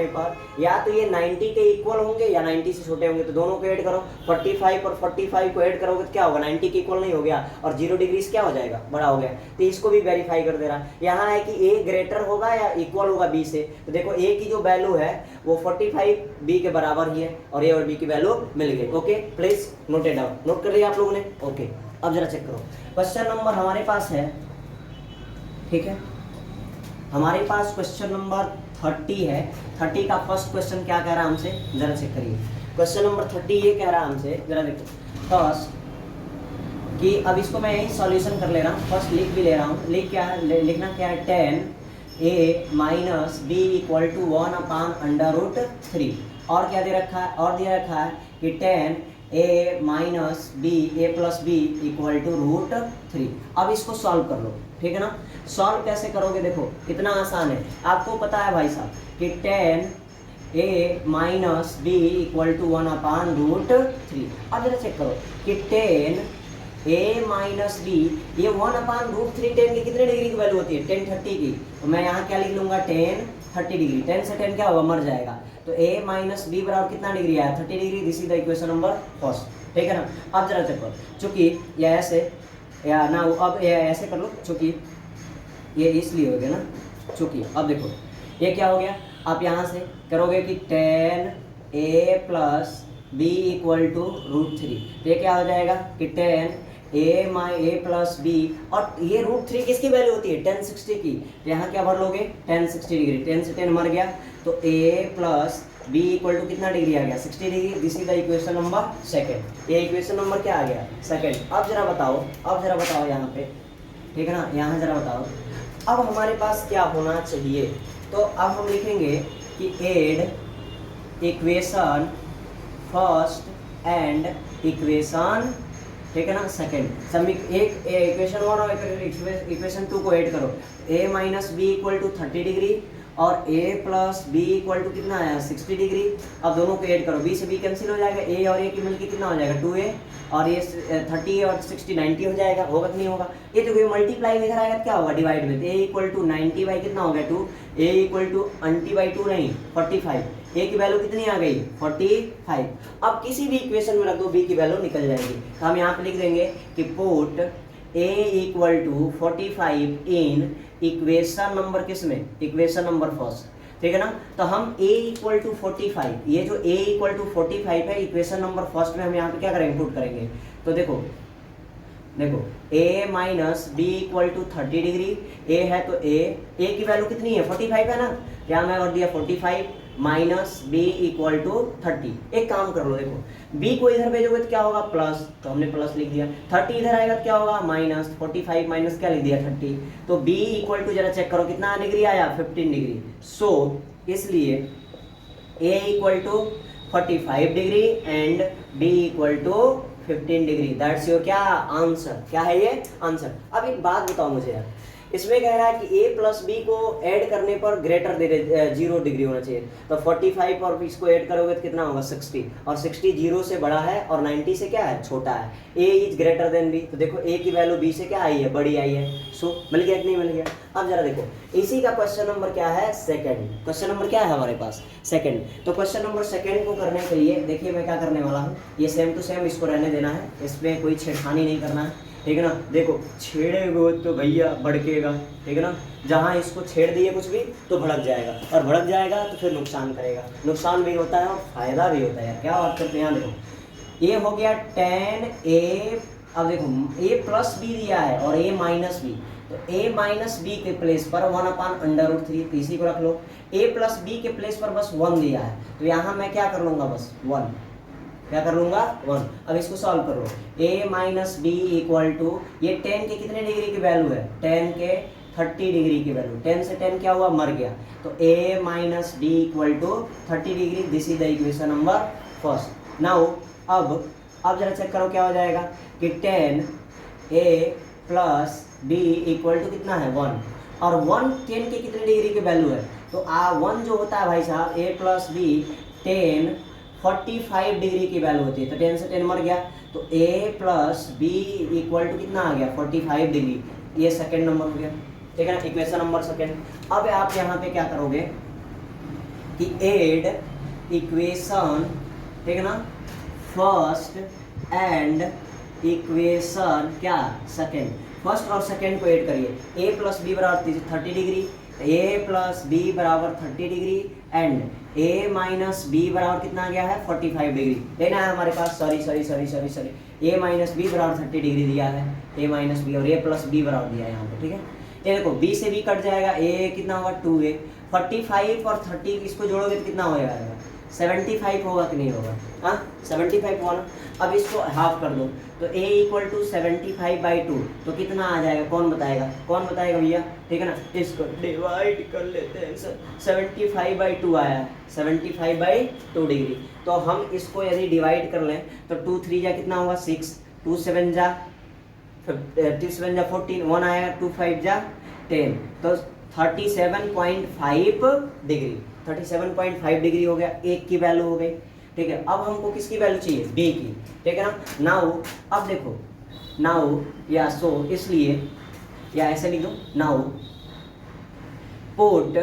पर या तो ये 90 के इक्वल होंगे या 90 से छोटे होंगे, तो दोनों को ऐड करो, 45 और 45 को ऐड करोगे तो क्या होगा 90 के इक्वल नहीं हो गया और 0 डिग्री से क्या हो जाएगा बड़ा हो गया, तो इसको भी वेरीफाई कर दे रहा है। यहाँ है कि a ग्रेटर होगा या इक्वल होगा b से, तो देखो a की जो वैल्यू है वो 45 b के बराबर ही है और a और b की वैल्यू मिल गई। Okay, please note it down, note कर लिया आप लोगों ने। ओके, अब जरा चेक करो, क्वेश्चन नंबर हमारे पास है, ठीक है, हमारे पास क्वेश्चन नंबर 30 है। 30 का फर्स्ट क्वेश्चन क्या कह रहा है हमसे, जरा चेक करिए। क्वेश्चन नंबर 30 ये कह रहा है हमसे, जरा देखो फर्स्ट कि अब इसको मैं यही सॉल्यूशन कर ले रहा हूँ, फर्स्ट लिख भी ले रहा हूँ। लिखना क्या है 10a minus B equal to 1/√3, और क्या दे रखा है, और दिया रखा है कि 10a minus b a plus B equal to √3। अब इसको सॉल्व कर लो, ठीक है ना। सॉल्व कैसे करोगे, देखो कितना आसान है, आपको पता है भाई साहब कि 10a minus B equal to 1/√3। अब जरा चेक करो कि 10a माइनस बी, ये 1/√3 10 की कितने डिग्री की वैल्यू होती है 10 30 की, तो मैं यहाँ क्या लिख लूंगा 10 30 डिग्री, 10 से 10 क्या होगा मर जाएगा, तो a माइनस बी बराबर कितना डिग्री आया 30 degree. This is the equation number first, ठीक है ना। अब जरा चेक करो, चूंकि ये ऐसे या ना, अब ये ऐसे कर लो, चूंकि ये इसलिए हो गया ना, चूंकि अब देखो ये क्या हो गया, आप यहाँ से करोगे कि 10a plus B equal to √3, तो ये क्या हो जाएगा कि 10a प्लस बी, और ये √3 किसकी वैल्यू होती है 10 60 की, तो यहाँ क्या भर लोगे 10 60 डिग्री, 10 से 10 मर गया, तो a plus B equal to कितना डिग्री आ गया 60 degree. This is the equation number second, ये इक्वेशन नंबर क्या आ गया सेकंड। अब जरा बताओ यहाँ पे, ठीक है ना, यहाँ जरा बताओ अब हमारे पास क्या होना चाहिए, तो अब हम लिखेंगे कि add equation first and equation, ठीक है ना, सेकंड, सब एक इक्वेशन 1 और इक्वेशन 2 को ऐड करो, a minus B equal to 30 degree और a plus B equal to कितना आया 60 डिग्री। अब दोनों को ऐड करो, b से b कैंसिल हो जाएगा, a और a की मिलकर कितना हो जाएगा 2a, और ये 30 और 60 90 हो जाएगा, होगा कि नहीं होगा। ये देखो ये मल्टीप्लाई इधर आएगा क्या होगा डिवाइड में, a इक्वल टू 90 बाई कितना हो गया 2, a इक्वल टू 90/2 नहीं 45, a की वैल्यू कितनी आ गई 45। अब किसी भी इक्वेशन में रख दो b की वैल्यू निकल जाएगी, तो हम यहाँ पे लिख देंगे कि put a equal to 45 in equation number किस में, इक्वेशन नंबर फर्स्ट, ठीक है ना। तो हम a इक्वल टू 45, ये जो a इक्वल टू 45 है इक्वेशन नंबर फर्स्ट में हम यहाँ पे क्या करेंगे पुट करेंगे, तो देखो a minus B equal to 30 degree, a है तो a की वैल्यू कितनी है 45 है ना, क्या मैं कर दिया 45 माइनस बी इक्वल टू 30। एक काम कर लो, देखो b को इधर भेजोगे तो क्या होगा प्लस, तो हमने प्लस लिख दिया, 30 इधर आएगा तो क्या होगा माइनस, 45 माइनस क्या लिख दिया 30, तो b इक्वल टू जरा चेक करो कितना डिग्री आया 15 डिग्री। सो इसलिए a equal to 45 degree and b equal to 15 degree, that's your क्या आंसर, क्या है ये आंसर। अब एक बात बताओ मुझे यार, इसमें कह रहा है कि a प्लस बी को ऐड करने पर ग्रेटर 0 डिग्री होना चाहिए, तो 45 और इसको ऐड करोगे तो कितना होगा 60, और 60 0 से बड़ा है और 90 से क्या है छोटा है, a is greater than b, तो देखो a की वैल्यू b से क्या आई है बड़ी आई है। सो मिल गया कि नहीं मिल गया। अब जरा देखो इसी का क्वेश्चन नंबर क्या है सेकंड, क्वेश्चन नंबर क्या है हमारे पास सेकंड, तो क्वेश्चन नंबर सेकंड को करने के लिए देखिए मैं क्या करने वाला हूँ, ये सेम टू सेम इसको रहने देना है, इसमें कोई छेड़खानी नहीं करना है, ठीक है ना। देखो छेड़ेगा तो भैया भड़केगा, ठीक है ना, जहाँ इसको छेड़ दिए कुछ भी तो भड़क जाएगा, और भड़क जाएगा तो फिर नुकसान करेगा, नुकसान भी होता है और फायदा भी होता है यार। क्या बात करते हैं यहाँ देखो, ये हो गया 10a, अब देखो a प्लस बी दिया है और a माइनस बी, तो a माइनस बी के प्लेस पर 1/√3, इसी को रख लो। a प्लस बी के प्लेस पर बस 1 दिया है, तो यहाँ मैं क्या कर लूँगा, बस 1, क्या कर लूँगा 1। अब इसको सॉल्व करो, a minus B equal to, ये 10 के कितने डिग्री की वैल्यू है, 10 के 30 डिग्री की वैल्यू, 10 से 10 क्या हुआ, मर गया, तो a minus B equal to 30 degree, this is the equation number first. Now अब जरा चेक करो क्या हो जाएगा कि 10a plus b equal to कितना है 1, और 1 10 के कितने डिग्री की वैल्यू है, तो 1 जो होता है भाई साहब a प्लस बी 10 45 डिग्री की वैल्यू होती है, तो 10 से 10 मर गया, तो a plus B equal to कितना आ गया 45 डिग्री, ये सेकेंड नंबर हो गया, ठीक है ना, इक्वेशन नंबर सेकेंड। अब आप यहाँ पे क्या करोगे कि एड इक्वेशन, ठीक है ना, फर्स्ट एंड इक्वेशन क्या सेकेंड, फर्स्ट और सेकेंड को ऐड करिए, a प्लस बी बराबर 30 डिग्री, a प्लस बी बराबर 30 degree and a minus B बराबर कितना आ गया है 45 डिग्री लेना है हमारे पास, सॉरी a माइनस बी बराबर 30 डिग्री दिया है, a माइनस बी और a प्लस बी बराबर दिया है यहाँ पे, ठीक है। ये देखो b से b कट जाएगा, a कितना होगा 2a, 45 और 30 इसको जोड़ोगे तो कितना हो जाएगा 75 होगा कि नहीं होगा, हाँ 75 होगा ना। अब इसको हाफ कर दो, तो a इक्वल टू 75/2, तो कितना आ जाएगा, कौन बताएगा भैया, ठीक है ना, इसको डिवाइड कर लेते हैं, 75/2 आया है, 75/2 डिग्री, तो हम इसको यदि डिवाइड कर लें तो 2 3 जा कितना होगा 6, 2 7 जा 14, 1 आएगा, 2 5 जा 10, तो 37.5 डिग्री, 37.5 डिग्री हो गया, एक की वैल्यू हो गई, ठीक है। अब हमको किसकी वैल्यू चाहिए, बी की, ठीक है ना। नाउ अब देखो, नाउ या सो इसलिए या ऐसे लिख दो, now put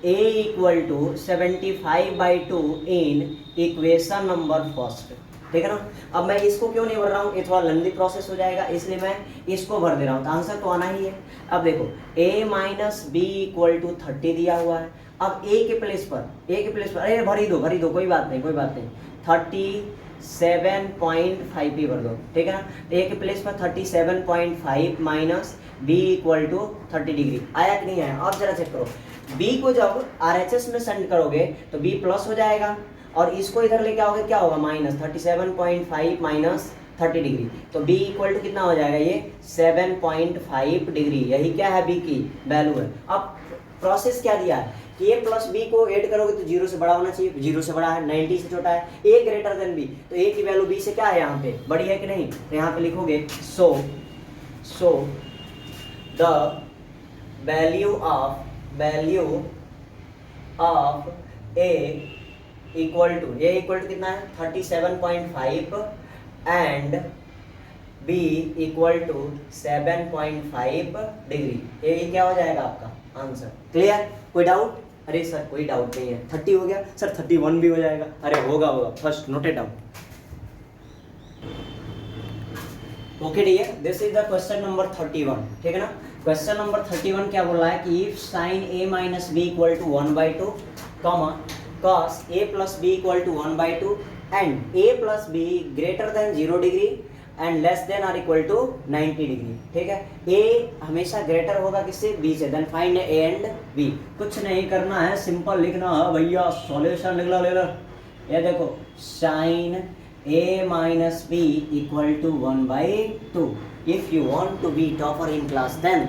a equal to 75/2 in equation number first, ठीक है ना। अब मैं इसको क्यों नहीं भर रहा हूँ, ये थोड़ा लंबी प्रोसेस हो जाएगा, इसलिए मैं इसको भर दे रहा हूँ, तो आंसर तो आना ही है। अब देखो a minus B equal to 30 दिया हुआ है, अब a के प्लेस पर अरे भर ही दो, कोई बात नहीं 37.5 ही भर दो, ठीक है ना। a के प्लेस पर 37.5 minus b equal to 30 degree आया कि नहीं आया। अब जरा चेक करो, b को जब RHS में सेंड करोगे तो b प्लस हो जाएगा, और इसको इधर लेके आओगे क्या होगा माइनस 37.5 माइनस 30 डिग्री, तो b इक्वल टू कितना हो जाएगा, ये 7.5 डिग्री, यही क्या है b की वैल्यू है। अब प्रोसेस क्या दिया है कि a प्लस बी को ऐड करोगे तो 0 से बड़ा होना चाहिए, 0 से बड़ा है, 90 से छोटा है, a ग्रेटर देन b, तो a की वैल्यू b से क्या है यहाँ पे बड़ी है कि नहीं, तो यहाँ पे लिखोगे so the value of a equal to कितना है 37.5 and b equal to 7.5 degree, ये क्या हो जाएगा आपका आंसर। क्लियर, कोई डाउट, अरे सर कोई डाउट नहीं है, 30 हो गया सर, 31 भी हो जाएगा, अरे होगा first noted down. Okay dear, this is the question number 31, ठीक है ना। क्वेश्चन नंबर 31 क्या बोल रहा है कि if sine a minus B equal to 1/2 comma cos a plus b equal to 1/2 and a plus b greater than 0 degree and less than or equal to 90 degree, ठीक है। a हमेशा greater होगा किससे, b से, then find a and b। कुछ नहीं करना है, सिंपल लिखना है भैया, सॉल्यूशन लिख लो, ले लो, ये देखो sine a minus B equal to 1/2। If you want to be topper in class then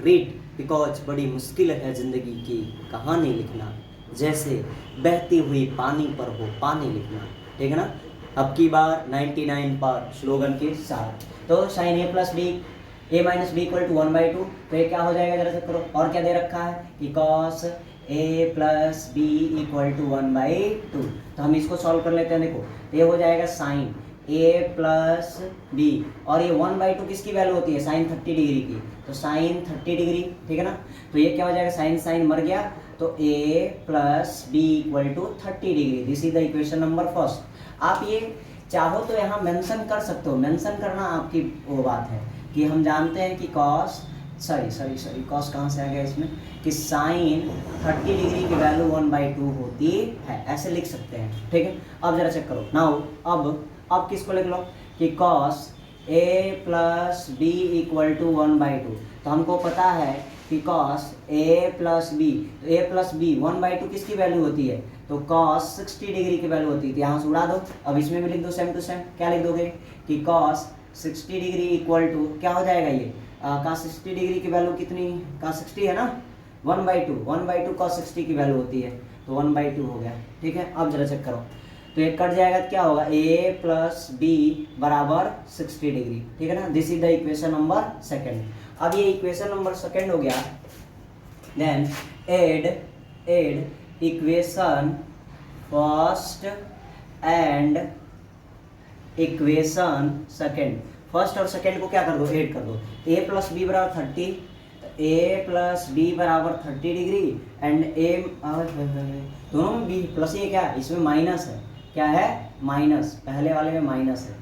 read, because बड़ी मुश्किल है जिंदगी की कहानी लिखना, जैसे बहती हुई पानी पर हो पानी लिखना, ठीक है ना। अब की बार 99 पर स्लोगन के साथ, तो sine a plus B a minus B equal to 1/2, तो ये क्या हो जाएगा जरा से करो, और क्या दे रखा है कि cos a plus B equal to 1/2, तो हम इसको सॉल्व कर लेते हैं। देखो ये हो जाएगा साइन a प्लस बी, और ये 1/2 किसकी वैल्यू होती है, साइन 30 डिग्री की, तो साइन 30 डिग्री, ठीक है ना। तो ये क्या हो जाएगा, साइन मर गया, तो a plus B equal to 30 degree, this is the equation number first. आप ये चाहो तो यहाँ मेंशन कर सकते हो, मेंशन करना आपकी वो बात है कि हम जानते हैं कि कॉस कहाँ से आ गया इसमें, कि साइन 30 डिग्री की वैल्यू 1/2 होती है, ऐसे लिख सकते हैं, ठीक है। अब जरा चेक करो, नाउ अब किसको लिख लो कि cos A plus B equal to 1/2। तो हमको पता है कि कॉस ए प्लस बी, तो ए प्लस बी 1/2 किसकी वैल्यू होती है, तो कॉस 60 डिग्री की वैल्यू होती है। तो यहाँ से उड़ा दो, अब इसमें भी लिख दो सेम टू सेम। क्या लिख दोगे कि कॉस 60 डिग्री इक्वल टू क्या हो जाएगा, ये कॉस 60 डिग्री की वैल्यू कितनी, कॉस 60 है ना, 1/2 कॉस 60 की वैल्यू होती है, तो 1/2 हो गया। ठीक है, अब जरा चेक करो, तो ये कट जाएगा तो क्या होगा, ए प्लस बी बराबर 60 डिग्री। ठीक है ना, this is the equation number second. अब ये इक्वेशन नंबर सेकेंड हो गया। Then add equation first and equation second. First और सेकेंड को क्या कर दो, ऐड कर दो। ए प्लस बी बराबर 30, ए प्लस बी बराबर 30 डिग्री एंड ए दोनों में बी प्लस, ये क्या इसमें माइनस है, क्या है माइनस, पहले वाले में माइनस है,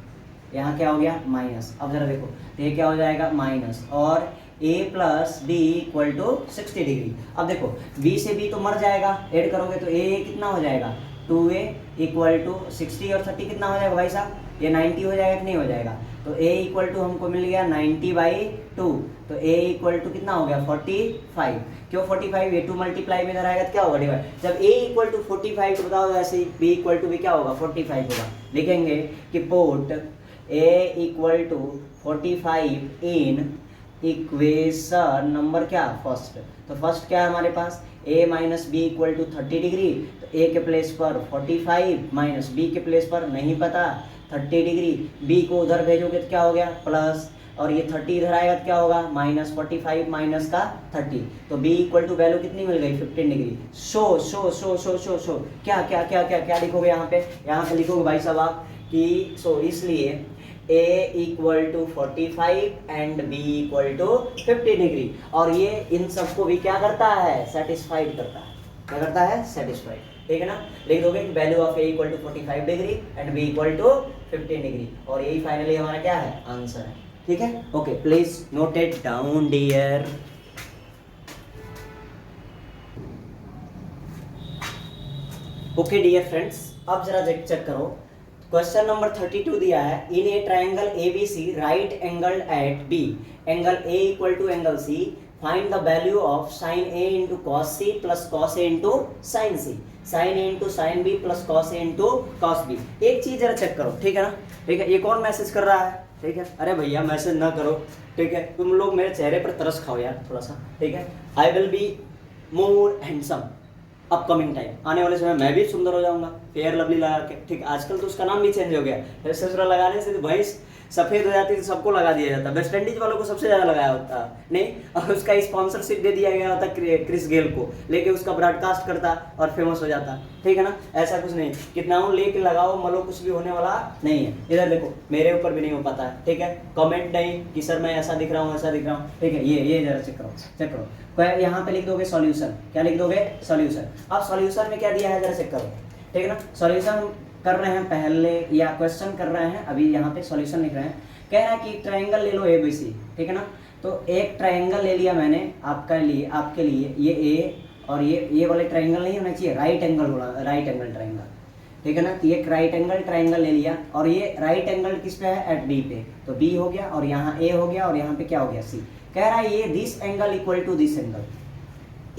यहाँ क्या हो गया माइनस। अब जरा देखो, तो ये क्या हो जाएगा माइनस, और a plus B equal to 60 degree. अब देखो b से b तो मर जाएगा, ऐड करोगे तो a कितना हो जाएगा 2a इक्वल टू 60 और 30 कितना हो जाएगा भाई साहब, ये 90 हो जाएगा कि नहीं हो जाएगा। तो a इक्वल टू हमको मिल गया 90/2, तो a इक्वल टू कितना हो गया 45। क्यों 45, ये 2 मल्टीप्लाई में इधर आएगा तो क्या होगा डिवाइड। जब a इक्वल टू 45 तो बताओ ऐसे b इक्वल टू भी क्या होगा 45 होगा। लिखेंगे कि put a equal to 45 in equation number क्या फर्स्ट। तो फर्स्ट क्या है हमारे पास, a minus B equal to 30 degree, तो a के प्लेस पर 45 माइनस b के प्लेस पर नहीं पता 30 डिग्री, b को उधर भेजोगे तो क्या हो गया प्लस, और ये 30 इधर आएगा तो क्या होगा माइनस 45 माइनस का 30, तो b इक्वल टू वैल्यू कितनी मिल गई 15 डिग्री। शो क्या क्या क्या क्या क्या लिखोगे यहाँ पे लिखोगे भाई साहब आप कि सो इसलिए a equal to 45 and b equal to 50 degree, और ये इन सबको भी क्या करता है सेटिस्फाइड करता है, क्या करता है सेटिस्फाइड। ठीक है ना, लिख दोगे value of a equal to 45 degree and b equal to 15 degree, और यही फाइनली हमारा क्या है आंसर है। ठीक है, okay please note it down dear. Okay dear friends, अब जरा चेक करो, क्वेश्चन नंबर 32 दिया है, in a triangle ABC right angle at B, angle A equal to angle C, find the value of sine A into cos C plus cos A into sine C, sine A into sine B plus cos A into cos B। एक चीज जरा check करो, ठीक है ना, ठीक है, ये कौन मैसेज कर रहा है, ठीक है, अरे भैया मैसेज ना करो, ठीक है, तुम लोग मेरे चेहरे पर तरस खाओ यार थोड़ा सा, ठीक है। I will be more handsome upcoming time, आने वाले समय मैं भी सुंदर हो जाऊंगा फेयर लवली लगा के, ठीक। आजकल तो उसका नाम भी चेंज हो गया, हेयर लगाने से तो भैंस सफेद हो जाती है तो सबको लगा दिया जाता, वेस्ट इंडीज वालों को सबसे ज्यादा लगाया होता नहीं, और उसका स्पॉन्सरशिप दे दिया गया होता क्रिस गेल को, लेके उसका ब्रॉडकास्ट करता और फेमस हो जाता, ठीक है ना। ऐसा कुछ नहीं, कितना लेके लगाओ मलो, कुछ भी होने वाला नहीं है। इधर देखो मेरे ऊपर भी नहीं हो पाता है, ठीक है, कमेंट नहीं कि सर मैं ऐसा दिख रहा हूँ ऐसा दिख रहा हूँ, ठीक है। ये जरा चेक करो यहाँ पे लिख दोगे सॉल्यूशन, क्या लिख दोगे सॉल्यूशन। अब सॉल्यूशन में क्या दिया है जरा चेक करो, ठीक है ना। सॉल्यूशन कर रहे हैं पहले या क्वेश्चन कर रहे हैं, अभी यहाँ पे सॉल्यूशन लिख रहे हैं। कह रहा है कि ट्रायंगल ले लो ABC, ठीक है ना। तो एक ट्रायंगल ले लिया मैंने आपके लिए ये A, और ये वाले ट्रायंगल नहीं होना चाहिए, राइट एंगल होना, राइट एंगल ट्रायंगल, ठीक है ना। तो ये राइट एंगल ट्रायंगल ले लिया, और ये राइट एंगल किस पे है एट B पे, तो B हो गया, और यहाँ A हो गया, और यहाँ पे क्या हो गया C। कह रहा है ये this angle equal to this angle,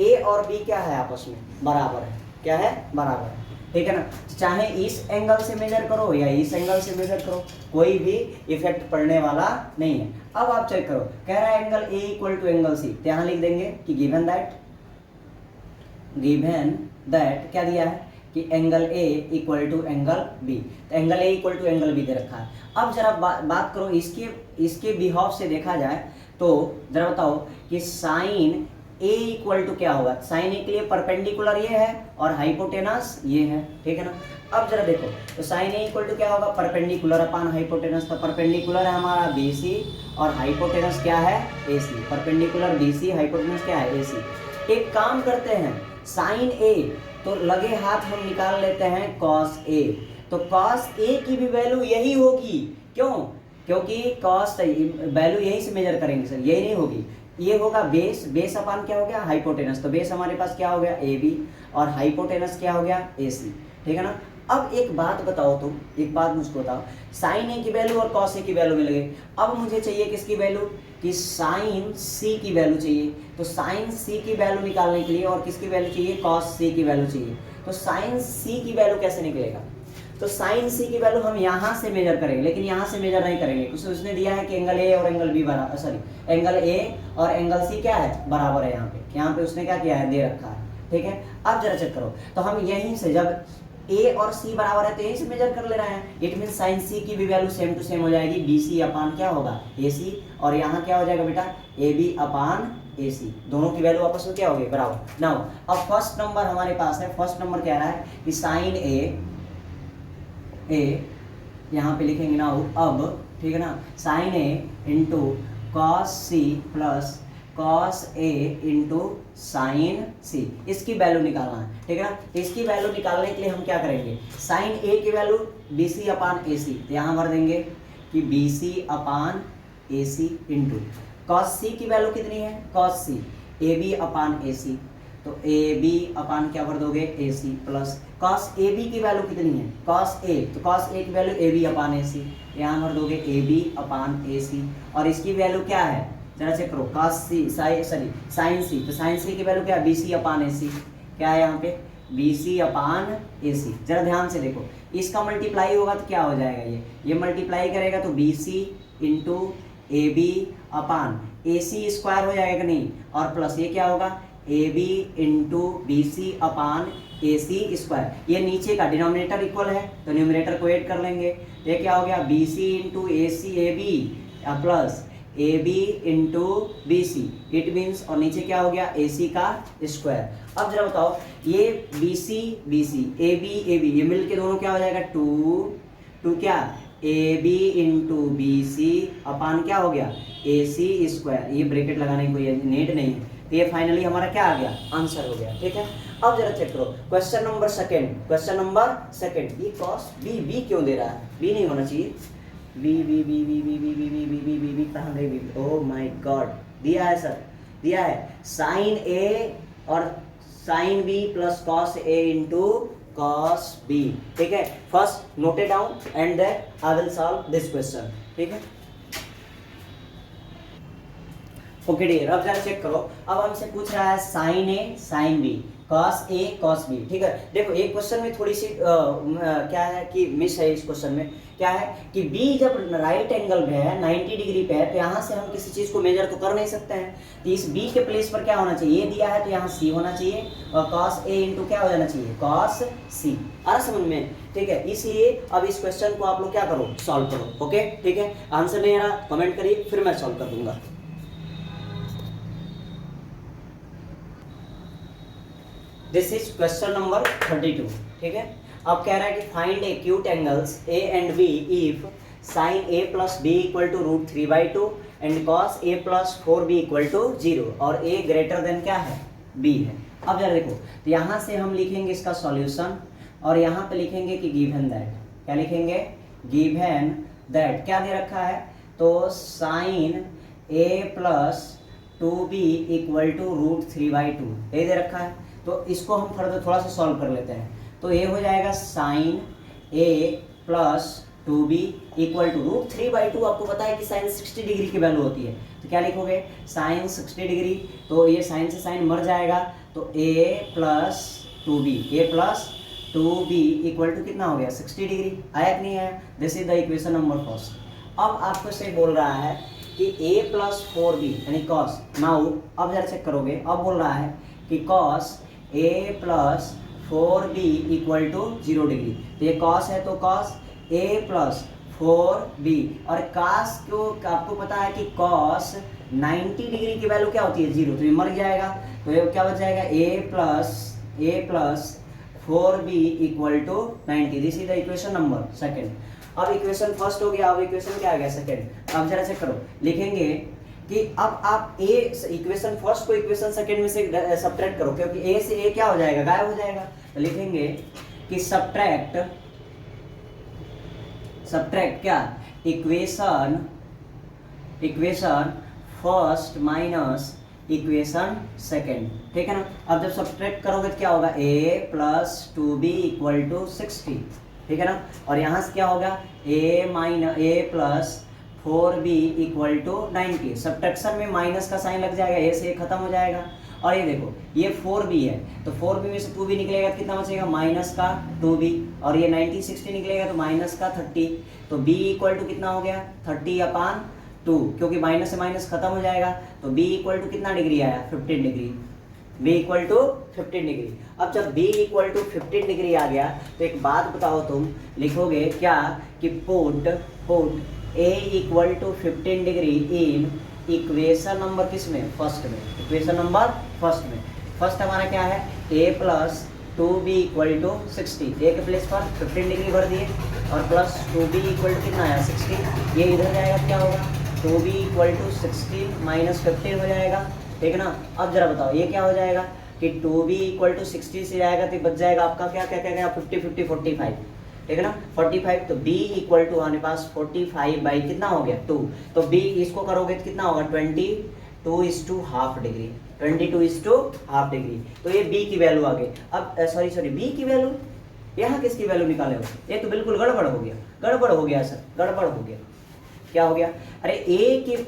A और B क्या है आपस में बराबर है, क्या है बराबर है, ठीक है ना। चाहे इस एंगल से मेजर करो या इस एंगल से मेजर करो, कोई भी इफेक्ट पड़ने वाला नहीं है। अब आप चेक करो, कह रहा है angle A equal to angle C, तो यहाँ लिख देंगे कि गिवन दैट क्या दिया है कि angle A equal to angle B, तो angle A equal to angle B दे रखा है। अब जरा बात करो इसके बिहाफ से देखा जाए तो जरा बताओ कि साइन A इक्वल टू क्या होगा, साइन A के लिए परपेंडिकुलर ये है और हाइपोटेनस ये है, ठीक है ना। अब जरा देखो, तो साइन A इक्वल टू क्या होगा परपेंडिकुलर अपान हाइपोटेनस, तो परपेंडिकुलर है हमारा BC और हाइपोटेनस क्या है AC, परपेंडिकुलर BC हाइपोटेनस क्या है AC। एक काम करते हैं, साइन A तो लगे हाथ हम निकाल लेते हैं कॉस A, तो कॉस A की भी वैल्यू यही होगी, क्यों, क्योंकि कॉस वैल्यू यही से मेजर करेंगे सर, यही नहीं होगी, ये होगा बेस अपान क्या हो गया हाइपोटेनस, तो बेस हमारे पास क्या हो गया AB और हाइपोटेनस क्या हो गया AC, ठीक है ना। अब एक बात बताओ तुम, एक बात मुझको बताओ, साइन ए की वैल्यू और कॉस ए की वैल्यू मिल गई। अब मुझे चाहिए किसकी वैल्यू, कि साइन सी की वैल्यू चाहिए। तो साइन सी की वैल्यू निकालने के लिए और किसकी वैल्यू चाहिए, कॉस सी की वैल्यू चाहिए। तो साइन सी की वैल्यू कैसे निकलेगा, तो साइन सी की वैल्यू हम यहाँ से मेजर करेंगे, लेकिन यहाँ से मेजर नहीं करेंगे क्योंकि उसने दिया है कि एंगल ए और एंगल बी बराबर, सॉरी एंगल ए और एंगल सी क्या है, बराबर है। यहाँ पे उसने क्या किया है, दे रखा है। ठीक है, अब जरा चेक करो, तो हम यहीं से जब ए और सी बराबर है तो यहीं से मेजर कर ले रहे हैं। इट मीन साइन सी की भी वैल्यू सेम टू सेम हो जाएगी, बी सी अपान क्या होगा, ए सी, और यहाँ क्या हो जाएगा बेटा, ए बी अपान ए सी, दोनों की वैल्यू आपस में क्या होगी, बराबर। नाउ अब फर्स्ट नंबर हमारे पास है, फर्स्ट नंबर कह रहा है कि साइन ए यहाँ पे लिखेंगे ना अब, ठीक है ना, sine A into cos C plus cos A into sine C, इसकी वैल्यू निकालना है। ठीक है ना, इसकी वैल्यू निकालने के लिए हम क्या करेंगे, साइन ए की value B C upon A सी, तो यहाँ भर देंगे कि B C upon A C into cos सी की वैल्यू कितनी है, cos C A B upon A सी, तो ए बी अपान क्या भर दोगे, A C plus cos A B की वैल्यू कितनी है, कॉस ए, तो कॉस ए की value A B upon A सी, यहाँ भर दोगे ए बी अपान ए सी, और इसकी वैल्यू क्या है, जरा चेक करो, कॉस सी साइन सी, तो साइन सी की वैल्यू क्या है, बी सी अपान ए सी, क्या है यहाँ पे, बी सी अपान ए सी। जरा ध्यान से देखो, इसका मल्टीप्लाई होगा तो क्या हो जाएगा, ये मल्टीप्लाई करेगा तो B C into A B upon A C square हो जाएगा नहीं, और प्लस ये क्या होगा, A B into B C upon A C square, ये नीचे का डिनोमिनेटर इक्वल है तो न्यूमरेटर को ऐड कर लेंगे, तो ये क्या हो गया, B C into A C A B plus A B into B C, it means, और नीचे क्या हो गया, ए सी का स्क्वायर। अब जरा बताओ, ये बी सी ए बी ये मिल के दोनों क्या हो जाएगा, टू क्या, A B into B C upon क्या हो गया, ए सी स्क्वायर, ये ब्रैकेट लगाने की कोई नीड नहीं है, तो ये फाइनली हमारा क्या आ गया, आंसर हो गया। ठीक है, अब जरा चेक करो क्वेश्चन नंबर सेकंड, ये कॉस बी क्यों दे रहा है, बी नहीं होना चाहिए, बी कहाँ गई बी, ओह माय गॉड, दिया है सर, दिया है साइन ए और sine B plus cos A into cos B. ठीक है, first note it down and then I will solve this question. ठीक है, ओके डियर, अब जरा चेक करो, अब हमसे पूछ रहा है sine A sine B cos A cos B. ठीक है, देखो एक क्वेश्चन में थोड़ी सी क्या है कि मिस है, इस क्वेश्चन में क्या है कि बी जब राइट एंगल पे है 90 डिग्री पे है, तो यहाँ से हम किसी चीज़ को मेजर तो कर नहीं सकते हैं, तो इस बी के प्लेस पर क्या होना चाहिए, ये दिया है तो यहाँ सी होना चाहिए, और कॉस ए इंटू क्या हो जाना चाहिए, कॉस सी। आ रहा समझ में, ठीक है, इसलिए अब इस क्वेश्चन को आप लोग क्या करो, सॉल्व करो। ओके, ठीक है, आंसर नहीं आ रहा कमेंट करिए, फिर मैं सॉल्व कर दूंगा। This is question number 32। ठीक है, अब कह रहा है कि find acute angles A and B if sine A plus B equal to √3/2 and cos A plus 4b equal to 0 और ए ग्रेटर देन क्या है, b है। अब जरा देखो, तो यहाँ से हम लिखेंगे इसका सॉल्यूशन, और यहाँ पे लिखेंगे कि गिवन दैट, क्या लिखेंगे, गिवन दैट क्या दे रखा है, तो sine A plus 2b equal to √3/2 ये दे रखा है। तो इसको हम फर्दर थोड़ा सा सॉल्व कर लेते हैं, तो ये हो जाएगा sine A plus 2b equal to √3/2, आपको पता है कि साइन 60 डिग्री की वैल्यू होती है, तो क्या लिखोगे, साइन 60 डिग्री, तो ये साइन से साइन मर जाएगा, तो a plus 2b equal to कितना हो गया, 60 डिग्री। आया कि नहीं आया, this is the equation number first. अब आपको से बोल रहा है कि a प्लस 4b यानी कॉस, नाउ अब जरा चेक करोगे, अब बोल रहा है कि cos a plus 4b equal to 0 degree, तो ये कॉस है तो कॉस a प्लस 4b, और कॉस को आपको पता है कि कॉस 90 डिग्री की वैल्यू क्या होती है, 0, तो ये मर जाएगा, तो ये क्या बच जाएगा, a plus 4b equal to 90। This is the equation number second. अब इक्वेशन फर्स्ट हो गया, अब इक्वेशन क्या आ गया, सेकंड। अब जरा चेक करो, लिखेंगे कि अब आप ए इक्वेशन फर्स्ट को इक्वेशन सेकंड में से सब्ट्रैक्ट करो, क्योंकि ए से ए क्या हो जाएगा, गायब हो जाएगा, तो लिखेंगे कि सब्ट्रैक्ट क्या, equation first minus equation second, ठीक है ना। अब जब सब्ट्रैक्ट करोगे तो क्या होगा, a plus 2b equal to 60, ठीक है ना। और यहाँ से क्या होगा, a plus 4b equal to 90। Subtraction में माइनस का साइन लग जाएगा, a से a खत्म हो जाएगा। और ये देखो ये 4b है, तो 4b में से 2b निकलेगा तो कितना बचेगा, माइनस का 2b। और ये 90 60 निकलेगा तो माइनस का 30। तो b इक्वल टू कितना हो गया, 30/2, क्योंकि माइनस से माइनस खत्म हो जाएगा। तो b इक्वल टू कितना डिग्री आया, 15 degree. b equal to 15 degree. अब जब b इक्वल टू 15 डिग्री आ गया तो एक बात बताओ, तुम लिखोगे क्या कि put a equal to 15 degree in equation number किस में, फर्स्ट में। इक्वेशन नंबर फर्स्ट में, फर्स्ट हमारा क्या है, a plus 2b equal to 60। a के प्लेस पर 15 डिग्री भर दिए और प्लस 2b इक्वल टू कितना आया, 60। ये इधर जाएगा क्या होगा, 2b इक्वल टू 60 माइनस 15 हो जाएगा, ठीक है ना। अब जरा बताओ ये क्या हो जाएगा कि 2b इक्वल टू 60 से जाएगा तो बच जाएगा आपका क्या क्या क्या 50 50 45, ठीक है ना, 45। तो b इक्वल टू हमारे पास 45 बाई कितना हो गया, 2। तो b इसको करोगे तो कितना होगा, 22:½ डिग्री, 22:½ डिग्री। तो ये b की वैल्यू आ गई। अब सॉरी b की वैल्यू, यहाँ किसकी वैल्यू निकाले हो, ये तो बिल्कुल गड़बड़ हो गया, गड़बड़ हो गया सर, गड़बड़ हो गया। क्या हो गया, अरे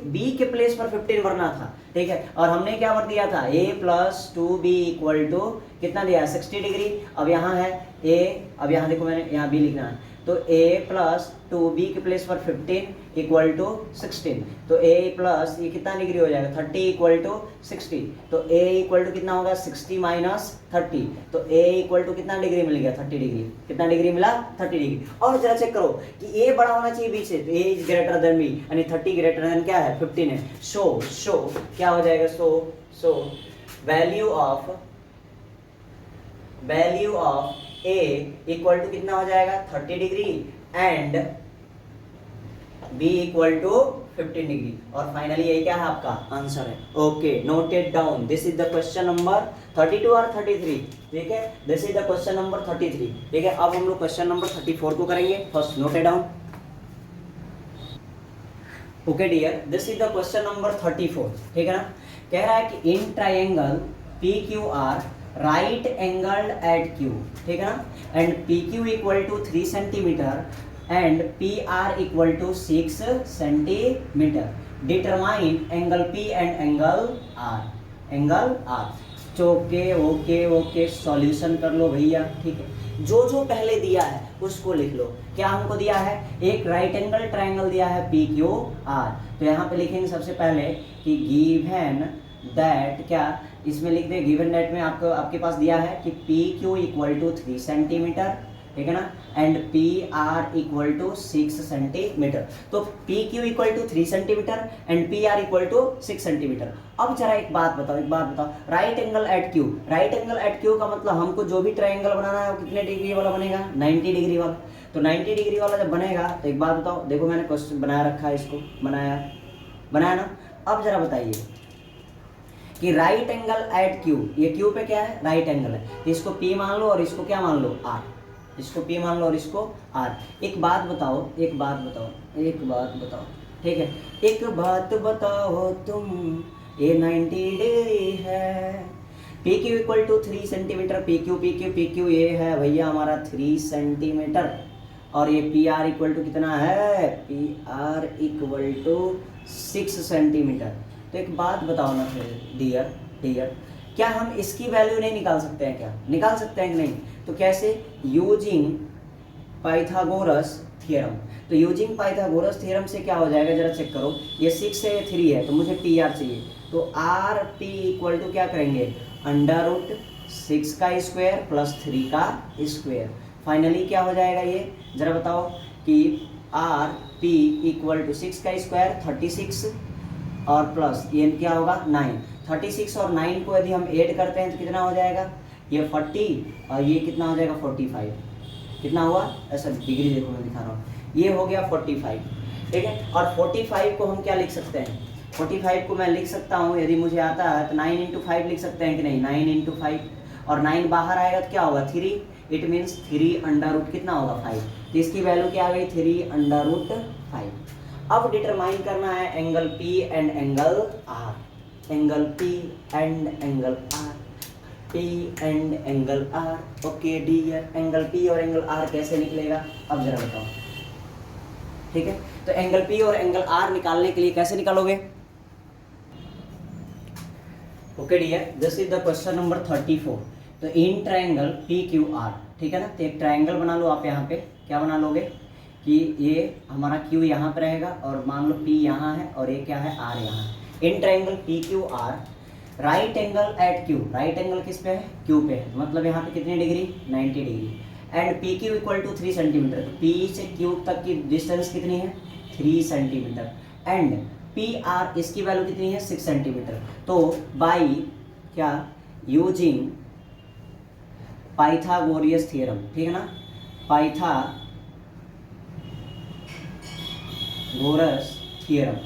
b के प्लेस पर 15 भरना था, ठीक है। और हमने क्या भर दिया था, a plus 2b equal to कितना दिया, 60 डिग्री। अब यहाँ है a, अब यहाँ देखो मैंने यहाँ b लिखना है, तो a प्लस 2b के प्लेस पर 15 इक्वल टू 16। तो a प्लस ये कितना डिग्री हो जाएगा, 30 इक्वल टू 60। तो a इक्वल टू कितना होगा, 60 माइनस 30। तो a इक्वल टू कितना डिग्री मिल गया, 30 डिग्री। कितना डिग्री मिला, 30 डिग्री। और जरा चेक करो कि a बड़ा होना चाहिए b से, तो a is greater than b, यानी 30 ग्रेटर देन क्या है, 15 है। सो क्या हो जाएगा, so value of a equal to कितना हो जाएगा, 30 degree and b equal to 15 degree. और फाइनली यही क्या है, आपका आंसर है। Okay, noted down. This is the question number 32 और 33, ठीक है। This is the question number 33, ठीक है। अब हम लोग क्वेश्चन नंबर 34 को करेंगे। First noted down. Okay dear, this is the question number 34, ठीक है ना। कह रहा है कि in triangle PQR right angled at Q, ठीक है ना, and PQ equal to 3 centimetre and PR equal to 6 centimetre. Determine angle P and angle R। Okay solution कर लो भैया, ठीक है। जो पहले दिया है उसको लिख लो। क्या हमको दिया है, एक राइट एंगल ट्राइंगल दिया है PQR। तो यहाँ पे लिखेंगे सबसे पहले कि गिवन दैट, क्या इसमें लिख दे, गिवन दैट में आपके पास दिया है कि PQ इक्वल टू 3 सेंटीमीटर, ठीक है ना, and PR equal to 6 centimetre. तो PQ equal to 3 centimetre and PR equal to 6 centimetre. अब जरा एक बात बताओ, right angle at Q। Right angle at Q का मतलब हमको जो भी ट्राइंगल बनाना है वो कितने डिग्री वाला बनेगा, 90 डिग्री वाला। तो 90 डिग्री वाला जब बनेगा तो एक बात बताओ, देखो मैंने क्वेश्चन बना रखा है, इसको बनाया ना। अब जरा बताइए कि राइट एंगल एट Q, ये Q पे क्या है, राइट एंगल है, इसको P मान लो और इसको क्या मान लो, R। इसको P मान लो और इसको R। एक बात बताओ, ठीक है। एक बात बताओ तुम, ये 90 डिग्री है। PQ equal to 3 centimetre, PQ ये है भैया हमारा 3 सेंटीमीटर। और ये PR इक्वल टू कितना है, PR इक्वल टू 6 सेंटीमीटर। तो एक बात बताओ ना फिर डियर, क्या हम इसकी वैल्यू नहीं निकाल सकते हैं, क्या निकाल सकते हैं कि नहीं। तो कैसे, यूजिंग पाइथागोरस थ्योरम। तो यूजिंग पाइथागोरस थ्योरम से क्या हो जाएगा, जरा चेक करो। ये 6 है, ये 3 है, तो मुझे PR चाहिए। तो RP इक्वल टू क्या करेंगे, √6 का स्क्वायर प्लस 3 का स्क्वायर। फाइनली क्या हो जाएगा ये, जरा बताओ कि RP इक्वल टू 6 का स्क्वायर 36 और प्लस ये क्या होगा 9। 36 और 9 को यदि हम ऐड करते हैं तो कितना हो जाएगा, ये 40 और ये कितना हो जाएगा 45। कितना हुआ, ऐसा डिग्री देखो मैं दिखा रहा हूँ, ये हो गया 45, ठीक है। और 45 को हम क्या लिख सकते हैं, 45 को मैं लिख सकता हूँ यदि मुझे आता है तो 9 × 5 लिख सकते हैं कि नहीं, 9 × 5। और 9 बाहर आएगा तो क्या होगा 3, इट मीन्स 3 कितना होगा 5। तो इसकी वैल्यू क्या आ गई 3 √5। अब डिटरमाइन करना है angle P and angle R। Angle P and angle R, P and angle R. Okay dear, angle P और एंगल आर कैसे निकलेगा अब जरा बताओ। ठीक है, तो एंगल पी और एंगल आर निकालने के लिए कैसे निकालोगे? Okay dear, this is the question number 34। तो in triangle P Q R, ठीक है ना, तो एक ट्रायंगल बना लो आप। यहाँ पे क्या बना लोगे कि ये हमारा क्यू यहाँ पे रहेगा और मान लो पी यहाँ है और ये क्या है, आर यहाँ है। In triangle P Q R right angle at Q, right angle किस पे है, क्यू पे है, मतलब यहाँ पे कितनी degree, 90 degree. And P Q equal to 3 centimetre, तो पी से क्यू तक की डिस्टेंस कितनी है, 3 सेंटीमीटर। एंड पी आर इसकी वैल्यू कितनी है, 6 सेंटीमीटर। तो बाई क्या, यूजिंग पाइथागोरियस थ्योरम, ठीक है ना, पाइथागोरस थ्योरम।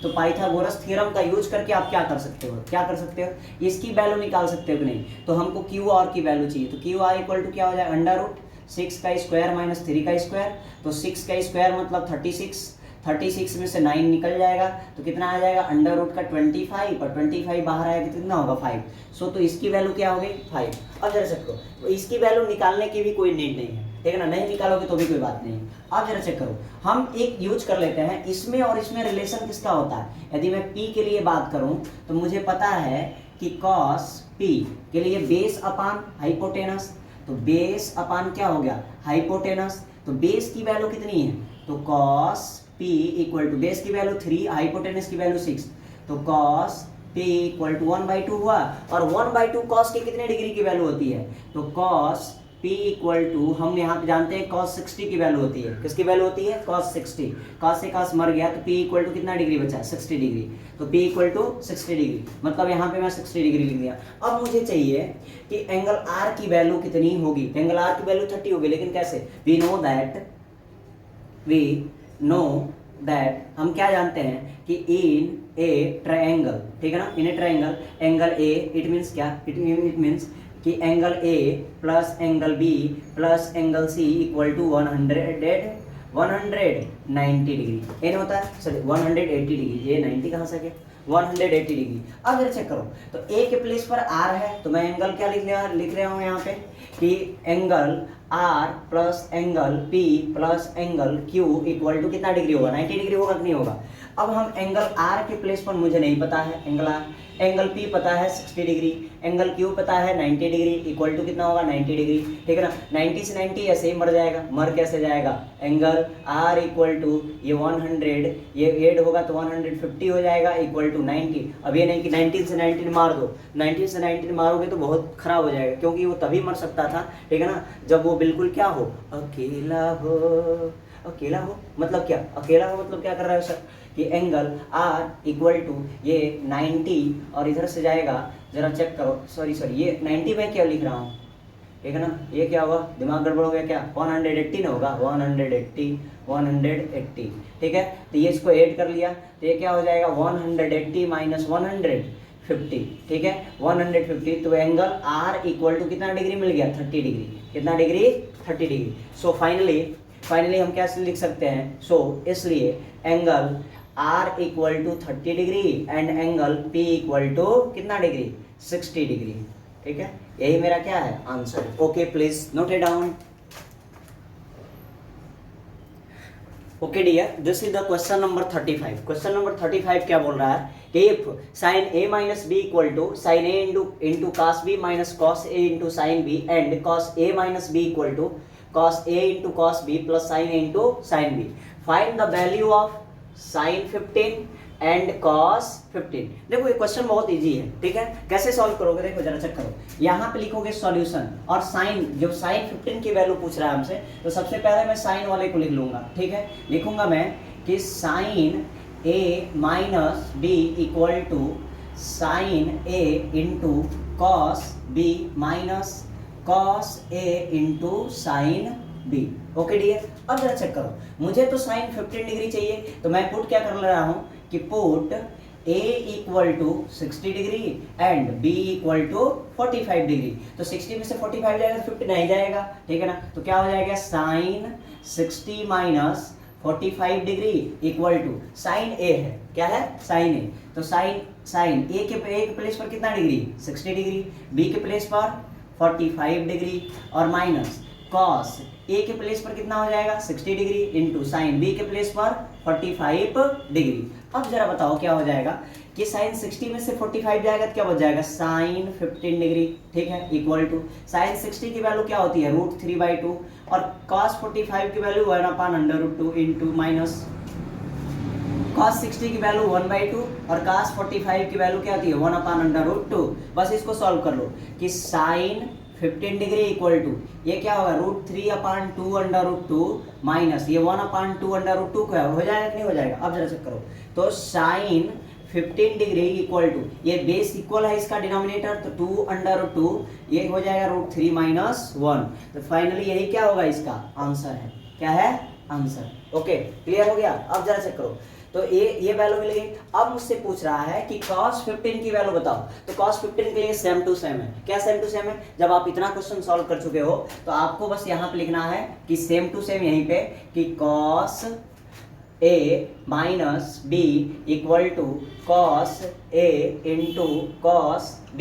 तो पाइथागोरस थ्योरम का यूज करके आप क्या कर सकते हो, क्या कर सकते हो, इसकी वैल्यू निकाल सकते हो कि नहीं। तो हमको क्यू आर की वैल्यू चाहिए, तो क्यू आर इक्वल टू क्या हो जाए, अंडर रूट 6 का स्क्वायर माइनस 3 का स्क्वायर। तो 6 का स्क्वायर मतलब 36, 36 में से 9 निकल जाएगा तो कितना आ जाएगा, अंडर रूट का 25, और 25 बाहर आएगा तो कितना होगा, 5। सो तो इसकी वैल्यू क्या हो गई, 5। अब जरा चेक करो, तो इसकी वैल्यू निकालने की भी कोई नीड नहीं है, ठीक है ना, नहीं निकालोगे तो भी कोई बात नहीं। अब जरा चेक करो, हम एक यूज कर लेते हैं, इसमें और इसमें रिलेशन किसका होता है। यदि मैं पी के लिए बात करूं तो मुझे पता है कि कॉस पी के लिए बेस अपान हाइपोटेनस, तो बेस अपान क्या हो गया, हाइपोटेनस। तो बेस की वैल्यू कितनी है, तो cos P equal to base की वैल्यू 3, हाइपोटेनस की वैल्यू 6, तो cos P इक्वल टू 1/2 हुआ। और 1/2 cos के कितने डिग्री की वैल्यू होती है, तो cos P इक्वल टू, हम यहाँ पे जानते हैं cos 60 की वैल्यू होती है, किसकी वैल्यू होती है, cos 60। cos से cos मर गया तो P इक्वल टू कितना डिग्री बचा, 60 डिग्री। तो P इक्वल टू 60 डिग्री, मतलब यहाँ पे मैं 60 डिग्री लिख दिया। अब मुझे चाहिए कि एंगल R की वैल्यू कितनी होगी, एंगल R की वैल्यू 30 होगी, लेकिन कैसे, वी नो दैट हम क्या जानते हैं कि इन ए ट्रायंगल, ठीक है ना, in a triangle angle A, it means क्या, इट मीन्स कि angle A plus angle B plus angle C equal to 190 degree. एन होता है सॉरी 180 डिग्री, ये 90 कहाँ से आ गया, 180 डिग्री। अब जरा चेक करो, तो ए के प्लेस पर आर है, तो मैं एंगल क्या लिख रहा हूँ यहाँ पे कि angle R plus angle P plus angle Q equal to कितना डिग्री होगा, 90 डिग्री होगा कि नहीं होगा। अब हम एंगल आर के प्लेस पर मुझे नहीं पता है एंगल आर, एंगल पी पता है 60 डिग्री, एंगल क्यू पता है 90 डिग्री इक्वल टू कितना होगा, 90 डिग्री, ठीक है ना। 90 से 90 ऐसे ही मर जाएगा, मर कैसे जाएगा, एंगल आर इक्वल टू ये 100, ये ऐड होगा तो 150 हो जाएगा इक्वल टू 90। अब ये नहीं कि 19 से 19 मार दो, 19 से 19 मारोगे तो बहुत खराब हो जाएगा, क्योंकि वो तभी मर सकता था, ठीक है ना, जब वो बिल्कुल क्या हो, अकेला हो। अकेला हो मतलब क्या, अकेला हो मतलब क्या कर रहा है सर, कि एंगल आर इक्वल टू ये 90 और इधर से जाएगा, जरा चेक करो, सॉरी ये 90 में क्या लिख रहा हूँ, ठीक है ना, ये क्या हुआ, दिमाग गड़बड़ हो गया क्या, 180 ना होगा, 180, ठीक है। तो ये इसको ऐड कर लिया तो ये क्या हो जाएगा, 180 माइनस 150, ठीक है, 150। तो एंगल आर इक्वल टू कितना डिग्री मिल गया, 30 डिग्री, कितना डिग्री, 30 डिग्री। सो फाइनली हम क्या लिख सकते हैं, सो इसलिए angle R equal to 30 degree and angle P equal to कितना डिग्री, 60 डिग्री, ठीक है, यही मेरा क्या है answer. Okay please note it down. Okay dear, this is the question number 35। Question number 35 क्या बोल रहा है कि if sine a minus B equal to sine a into cos B minus cos a into sine B and cos a minus B equal to cos a into cos b plus sin a into sin b. Find the value of sin 15 and cos 15। देखो ये question बहुत easy है, ठीक है, कैसे solve करोगे, देखो जरा चेक करो, यहाँ पे लिखोगे सॉल्यूशन और साइन, जो साइन 15 की वैल्यू पूछ रहा है हमसे, तो सबसे पहले मैं साइन वाले को लिख लूंगा, ठीक है, लिखूंगा मैं कि sine a minus B equal to sine a into cos b minus cos a into sine b। Okay dear, अब जरा चेक करो, मुझे तो साइन 15 डिग्री चाहिए, तो मैं पुट क्या कर रहा हूं कि put a equal to 60 degree and b equal to 45 degree. तो 60 में से 45 जाएगा तो 50 नहीं जाएगा, ठीक है ना, तो क्या हो जाएगा, sine 60 minus 45 degree equal to sine a है, क्या है, साइन a, तो साइन साइन ए के प्लेस पर कितना डिग्री 60 डिग्री, बी के प्लेस पर 45 डिग्री और माइनस कॉस ए के प्लेस पर कितना हो जाएगा 60 डिग्री इंटू साइन बी के प्लेस पर 45 डिग्री। अब जरा बताओ क्या हो जाएगा कि साइन 60 में से 45 जाएगा तो क्या बच जाएगा साइन 15 डिग्री, ठीक है, इक्वल टू साइन 60 की वैल्यू क्या होती है √3/2 और कॉस 45 की वैल्यू 1/√2 इंटू माइनस cos 60 की वैल्यू 1/2 और cos 45 की वैल्यू क्या होती है 1/√2। बस इसको सॉल्व कर लो कि साइन 15 डिग्री इक्वल टू ये क्या होगा √3/2 माइनस ये 1/2 क्या हो जाएगा कि नहीं हो जाएगा। अब जरा चेक करो तो साइन 15 डिग्री इक्वल टू ये बेस इक्वल है इसका डिनोमिनेटर तो 2/2 ये हो जाएगा √3 - 1। तो फाइनली यही क्या होगा इसका आंसर है, क्या है आंसर। ओके क्लियर हो गया। अब जरा चेक करो तो ये वैल्यू मिल गई। अब मुझसे पूछ रहा है कि cos 15 की वैल्यू बताओ, तो cos 15 के लिए सेम टू सेम है। क्या सेम टू सेम है? जब आप इतना क्वेश्चन सॉल्व कर चुके हो तो आपको बस यहाँ पे लिखना है कि सेम टू सेम यहीं पे कि cos a minus b equal to cos a into cos b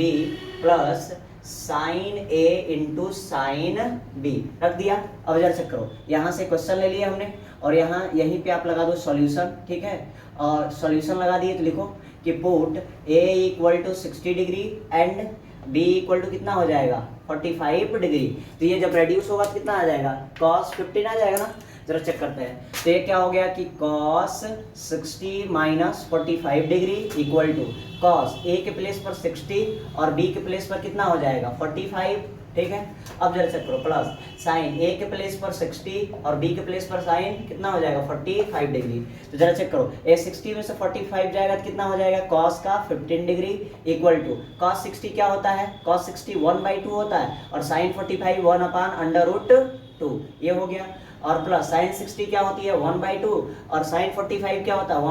plus sine a into sine b रख दिया। अब जरा चेक करो यहाँ से क्वेश्चन ले लिया हमने और यहाँ यहीं पे आप लगा दो सॉल्यूशन, ठीक है, और सॉल्यूशन लगा दिए तो लिखो कि put a equal to 60 degree and b equal to कितना हो जाएगा 45 डिग्री। तो ये जब रेड्यूस होगा तो कितना आ जाएगा cos 15 आ जाएगा ना। जरा चेक करते हैं तो ये क्या हो गया कि cos 60 minus 45 degree equal to cos a के प्लेस पर 60 और b के प्लेस पर कितना हो जाएगा 45, ठीक है। अब जरा चेक करो प्लस साइन a के प्लेस पर 60 और b के प्लेस पर साइन कितना हो जाएगा 45 डिग्री। तो जरा चेक करो a 60 में से 45 जाएगा तो कितना हो जाएगा cos का 15 डिग्री इक्वल टू cos 60 क्या होता है cos 60 1/2 होता है और sin 45 1/√2 ये हो गया और प्लस साइन 60 क्या होती है 1/2 और साइन 45 क्या होता है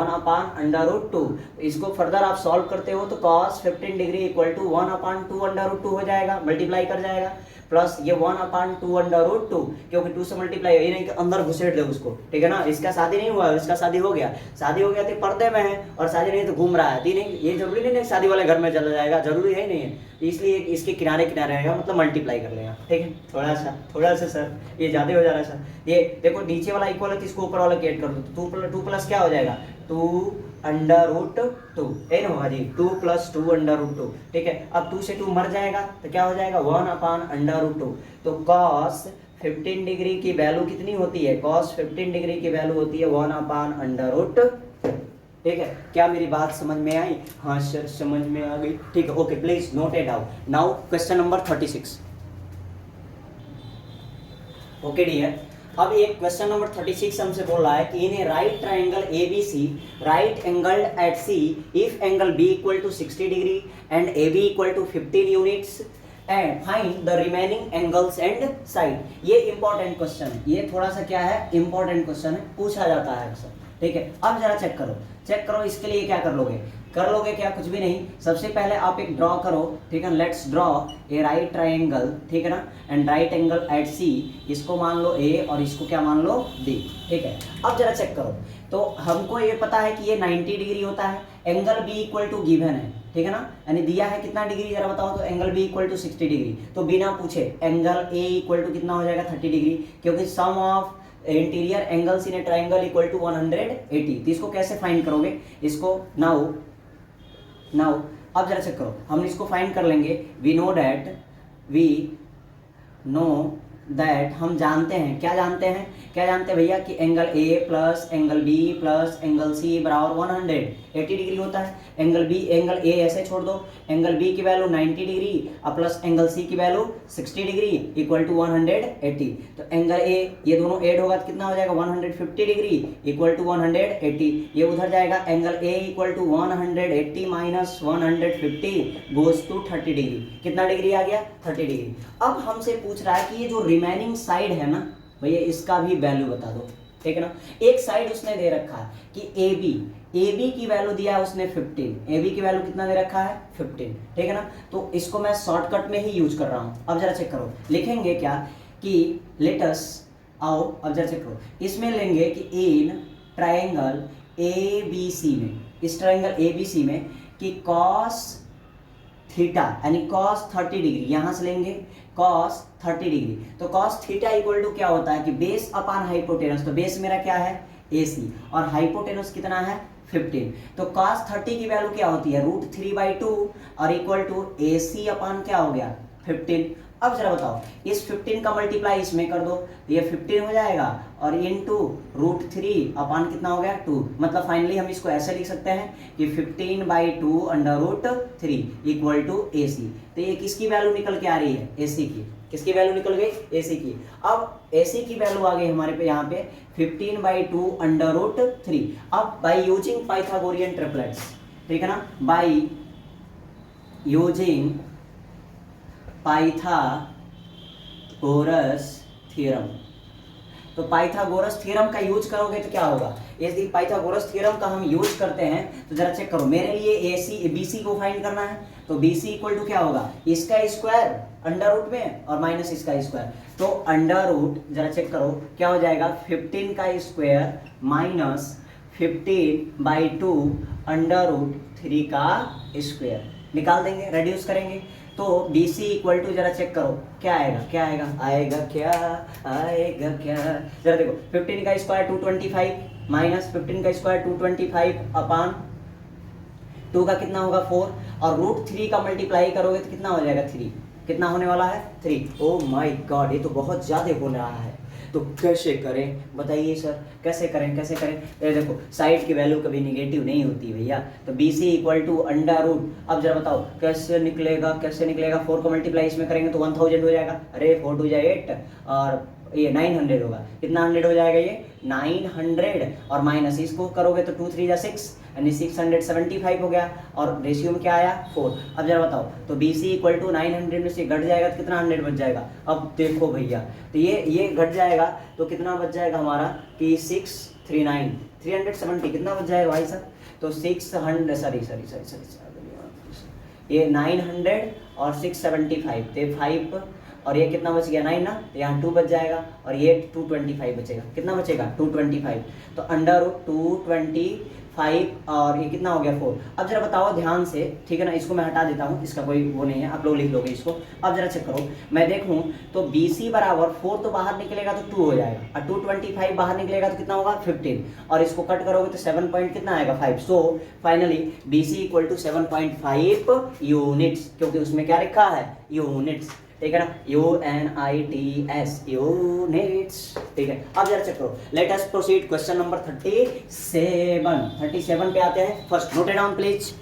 1/√2। इसको फर्दर आप सॉल्व करते हो तो cos 15 डिग्री इक्वल टू 1/2√2 हो जाएगा, मल्टीप्लाई कर जाएगा प्लस ये 1/2√2 क्योंकि 2 से मल्टीप्लाई ये नहीं कि अंदर घुसेड़ दे उसको, ठीक है ना। इसका शादी नहीं हुआ, इसका शादी हो गया तो पर्दे में है और शादी नहीं तो घूम रहा है, नहीं ये जरूरी नहीं है शादी वाले घर में चला जाएगा, जरूरी है नहीं है, इसलिए इसके किनारे किनारे रहेगा मतलब मल्टीप्लाई कर लेगा, ठीक है। थोड़ा सा सर ये ज़्यादा हो जा रहा है सर। ये देखो नीचे वाला इक्वल है तो इसको ऊपर वाला ऐड कर दो तो 2 प्लस क्या हो जाएगा 2/√2 यही ना होगा जी 2 + 2/√2, ठीक है। अब 2 से 2 मर जाएगा तो क्या हो जाएगा 1/√2। तो cos 15 डिग्री की वैल्यू कितनी होती है cos 15 डिग्री की वैल्यू होती है 1/√2, ठीक है। क्या मेरी बात समझ में आई? हाँ सर समझ में आ गई, ठीक है। Okay please note it down. Now question number 36। Okay dear, अब एक क्वेश्चन नंबर 36 हमसे बोल रहा है कि in a right triangle ABC right angled at C if angle B equal to 60 degree and AB equal to 15 units and find the remaining angles and side. ये important question है, ये थोड़ा सा क्या है इंपॉर्टेंट क्वेश्चन है, पूछा जाता है अक्सर, ठीक है। अब जरा चेक करो इसके लिए क्या कर लोगे क्या, कुछ भी नहीं। सबसे पहले आप एक ड्रॉ करो, ठीक है। Let's draw a right triangle, ठीक है ना, and right angle at C, इसको मान लो A और इसको क्या मान लो B, ठीक है। अब जरा चेक करो तो हमको ये पता है कि ये 90 डिग्री होता है, angle B equal to given है, ठीक है ना, यानी दिया है कितना डिग्री जरा बताओ तो angle B equal to 60 degree. तो बिना पूछे एंगल A इक्वल टू कितना हो जाएगा 30 डिग्री क्योंकि sum of interior angles in a triangle equal to 180। तो इसको कैसे फाइंड करोगे इसको नाउ अब जरा चेक करो, हम इसको फाइंड कर लेंगे। वी नो दैट हम जानते हैं, क्या जानते हैं भैया कि angle A plus angle B plus angle C बराबर 180 डिग्री होता है। एंगल A ऐसे छोड़ दो, एंगल B की वैल्यू 90 डिग्री और प्लस एंगल C की वैल्यू 60 डिग्री इक्वल टू 180। तो एंगल A ये दोनों ऐड होगा तो कितना हो जाएगा 150 डिग्री इक्वल टू 180, ये उधर जाएगा। Angle A equal to 180 minus 150 goes to 30 degree. कितना डिग्री आ गया 30 डिग्री। अब हमसे पूछ रहा है कि ये जो रिमेनिंग साइड है ना भैया इसका भी वैल्यू बता दो, ठीक है ना। एक साइड उसने दे रखा है कि AB की वैल्यू दिया है उसने 15, AB की वैल्यू कितना दे रखा है 15, ठीक है ना। तो इसको मैं शॉर्टकट में ही यूज कर रहा हूँ। अब जरा चेक करो, लिखेंगे क्या कि लेटस आओ, अब जरा चेक करो, इसमें लेंगे कि इन ट्राइंगल ABC में, इस ट्राइंगल ABC में कि कॉस थीटा यानी कॉस 30 डिग्री, यहां से लेंगे कॉस 30 डिग्री, तो कॉस थीटा इक्वल टू क्या होता है कि बेस अपॉन हाइपोटेनस, तो बेस मेरा क्या है AC और हाइपोटेनस कितना है 15, तो cos 30 की वैल्यू क्या होती है √3/2 और इक्वल टू AC अपॉन क्या हो गया 15। अब जरा बताओ इस 15 का मल्टीप्लाई इसमें कर दो तो ये 15 हो जाएगा और इनटू √3 अपॉन कितना हो गया 2, मतलब फाइनली हम इसको ऐसे लिख सकते हैं कि 15/2 √3 इक्वल टू AC। तो ये किसकी वैल्यू निकल के आ रही है AC की, किसकी वैल्यू निकल गई AC की। अब AC की वैल्यू आ गई हमारे पे यहाँ पे 15/2 √3। अब बाय यूजिंग पाइथागोरियन ट्रिपलेट्स, ठीक है ना, बाय यूजिंग पाइथागोरस थ्योरम, तो पाइथागोरस थ्योरम का यूज करोगे तो क्या होगा, यदि पाइथागोरस थ्योरम का हम यूज करते हैं तो जरा चेक करो, मेरे लिए BC को फाइंड करना है, तो BC इक्वल टू क्या होगा इसका स्क्वायर अंडर रूट में और माइनस इसका स्क्वायर, तो अंडर रूट जरा चेक करो क्या हो जाएगा 15 का स्क्वायर माइनस 15/2 √3 का स्क्वायर, निकाल देंगे रेड्यूस करेंगे, तो BC इक्वल टू जरा चेक करो क्या आएगा, क्या आएगा, आएगा क्या, जरा देखो 15 का स्क्वायर 225 माइनस 15 का स्क्वायर 225 अपॉन 2 का कितना होगा 4 और √3 का मल्टीप्लाई करोगे तो कितना हो जाएगा 3, कितना होने वाला है 3। ओ माय गॉड, ये तो बहुत ज़्यादा हो रहा है, तो कैसे करें बताइए सर, कैसे करें कैसे करें। ये देखो साइड की वैल्यू कभी निगेटिव नहीं होती भैया, तो BC equal to under root, अब जरा बताओ कैसे निकलेगा, कैसे निकलेगा, 4 का मल्टीप्लाई इसमें करेंगे तो 1000 हो जाएगा, अरे 4 2 जाए 8 और ये 900 होगा, कितना 100 हो जाएगा ये 900 और माइनस इसको करोगे तो 2 3 जा 6 यानी 675 हो गया और रेशियो में क्या आया 4। अब जरा बताओ तो BC इक्वल टू 900 में से घट जाएगा तो कितना 100 बच जाएगा, अब देखो भैया तो ये घट जाएगा तो कितना बच जाएगा हमारा कि 370 कितना बच जाएगा भाई साहब, तो 600 सॉरी ये 900 और 675 थे 5 और ये कितना बच गया 9 ना, यहाँ 2 बच जाएगा और ये 225 बचेगा, कितना बचेगा 225, तो अंडर रूट 225 और ये कितना हो गया 4। अब जरा बताओ ध्यान से, ठीक है ना, इसको मैं हटा देता हूँ, इसका कोई वो नहीं है, आप लोग लिख लोगे इसको। अब जरा चेक करो, मैं देखूँ तो BC बराबर 4 तो बाहर निकलेगा तो 2 हो जाएगा और 225 बाहर निकलेगा तो कितना होगा 15 और इसको कट करोगे तो 7 पॉइंट कितना आएगा 5। So finally BC equal to 7.5 units, क्योंकि उसमें क्या लिखा है यूनिट्स, ठीक है ना, UNITS यूनिट्स, ठीक है। अब जरा चेक करो, let us proceed question number 37 पे आते हैं। First note it down please.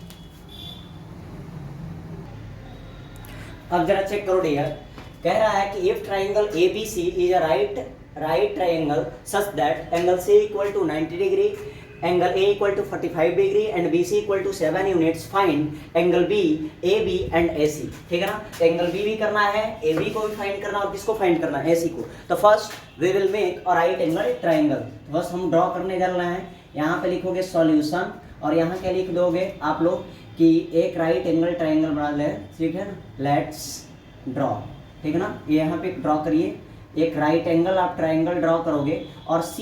अब जरा चेक करो डियर, कह रहा है कि if triangle ABC is a right triangle such that angle C equal to 90 degree, angle A equal to 45 degree and BC equal to 7 units, find angle B AB and AC, ठीक है ना। Angle B भी करना है, AB को भी find करना और किसको फाइंड करना है AC को। तो first we will make a right angle triangle, बस हम ड्रॉ करने जा रहे हैं। यहाँ पे लिखोगे सॉल्यूशन और यहाँ क्या लिख दोगे आप लोग कि एक राइट एंगल ट्राइंगल बना ले, ठीक है ना, लेट्स ड्रॉ, ठीक है ना, यहाँ पे ड्रॉ करिए एक राइट एंगल, आप ट्राइंगल ड्रॉ करोगे और C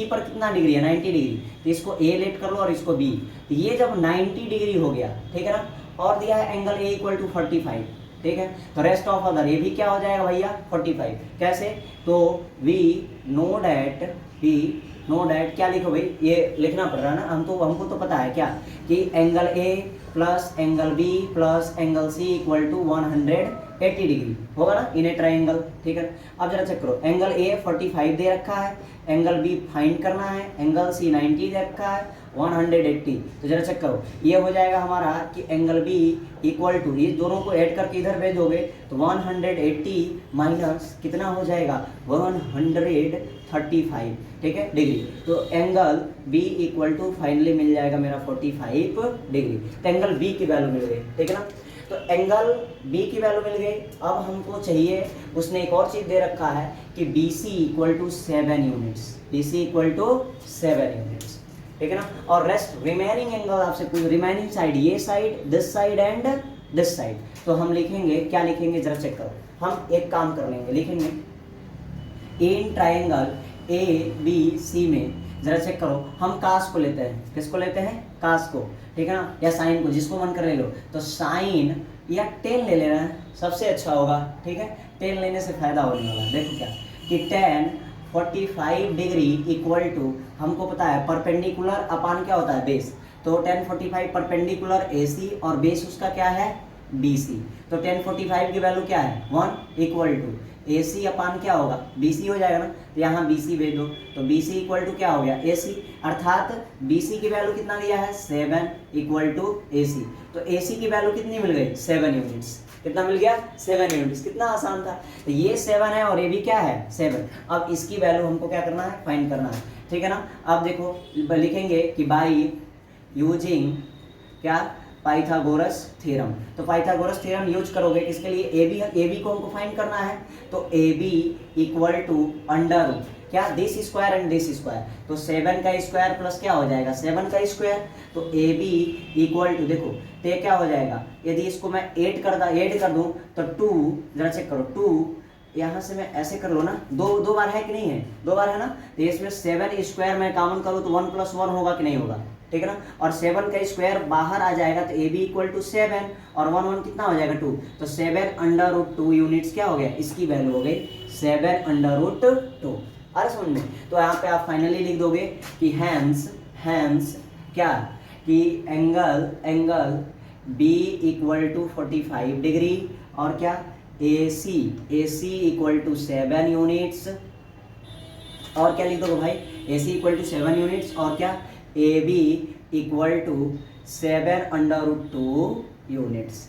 पर कितना डिग्री है 90 डिग्री, तो इसको A लेट कर लो और इसको B, तो ये जब 90 डिग्री हो गया, ठीक है ना, और दिया है एंगल A इक्वल टू 45, ठीक है, तो रेस्ट ऑफ अदर ये भी क्या हो जाएगा भैया 45, कैसे, तो वी नो डैट क्या लिखो भाई, ये लिखना पड़ रहा है ना, हमको तो पता है क्या कि angle A plus angle B plus angle C equal to 180 degree होगा ना इन ए ट्राइंगल, ठीक है। अब जरा चेक करो, एंगल A 45 दे रखा है, एंगल B फाइंड करना है, एंगल C 90 दे रखा है, 180, तो जरा चेक करो ये हो जाएगा हमारा कि एंगल B इक्वल टू, ये दोनों को ऐड करके इधर भेज दोगे तो 180 माइनस कितना हो जाएगा 135, ठीक है डिग्री, तो angle B equal to finally मिल जाएगा मेरा 45 डिग्री, तो एंगल B की वैल्यू मिल गई, ठीक है ना। तो एंगल B की वैल्यू मिल गई। अब हमको चाहिए, उसने एक और चीज दे रखा है कि BC equal to 7 units, BC equal to 7 units, ठीक है ना, और रेस्ट रिमेनिंग एंगल आपसे पूछ, रिमेनिंग साइड ये side, this side and this side, तो हम लिखेंगे क्या लिखेंगे जरा चेक करो, हम एक काम कर लेंगे, लिखेंगे in triangle A B C में जरा चेक करो, हम कास को लेते हैं, किसको लेते हैं, कास को, ठीक है ना, या साइन को, जिसको मन कर ले लो। तो साइन या टेन ले लेना है, सबसे अच्छा होगा, ठीक है, टेन लेने से फायदा होने वाला है। देखो क्या कि टेन 45 डिग्री इक्वल टू, हमको पता है परपेंडिकुलर अपान क्या होता है, बेस। तो 1045 परपेंडिकुलर AC और बेस उसका क्या है, BC। तो 1045 की वैल्यू क्या है, 1 इक्वल टू AC अपान क्या होगा, BC हो जाएगा ना। तो यहाँ BC भेज दो, तो BC इक्वल टू क्या हो गया, AC, अर्थात BC की वैल्यू कितना दिया है, 7 इक्वल टू AC। तो AC की वैल्यू कितनी मिल गई, 7 यूनिट्स। कितना मिल गया, 7 यूनिट्स। कितना आसान था। तो ये 7 है और ये भी क्या है, 7। अब इसकी वैल्यू हमको क्या करना है, फाइंड करना है, ठीक है ना। अब देखो लिखेंगे कि बाई यूजिंग क्या, पाइथागोरस थ्योरम। तो पाइथागोरस थ्योरम यूज करोगे किसके लिए, ए बी को हमको फाइंड करना है। तो A B equal to under root क्या, this square and this square. तो 7 का स्क्वायर प्लस क्या हो जाएगा, 7 का स्क्वायर। तो ए बी इक्वल टू, देखो तो क्या हो जाएगा, यदि इसको मैं ऐड कर दूं तो 2, जरा चेक करो 2, यहाँ से मैं ऐसे कर लो ना, दो बार है कि नहीं है, 2 बार है ना। तो इसमें 7 स्क्वायर मैं कॉमन करूँ तो 1 + 1 होगा कि नहीं होगा, ठीक है ना। और 7 का स्क्वायर बाहर आ जाएगा तो ए बी इक्वल टू 7 और 1 1 कितना हो जाएगा, 2। तो 7 अंडर रूट 2 यूनिट्स क्या हो गया, इसकी वैल्यू हो गई 7 अंडर रूट 2। अरे समझ में। तो यहाँ पे आप फाइनली लिख दोगे कि हैंस क्या, कि angle B equal to 45 degree और क्या, AC इक्वल टू 7 यूनिट्स। और क्या लिख दोगे भाई, AC इक्वल टू 7 यूनिट्स और क्या, AB equal to 7 under root 2 units.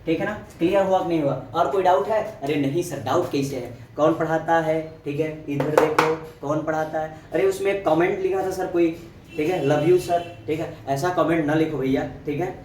ठीक है ना, क्लियर हुआ कि नहीं हुआ। और कोई डाउट है, अरे नहीं सर डाउट कैसे है, कौन पढ़ाता है, ठीक है इधर देखो कौन पढ़ाता है। अरे उसमें कमेंट लिखा था सर कोई, ठीक है लव यू सर, ठीक है ऐसा कमेंट ना लिखो भैया, ठीक है।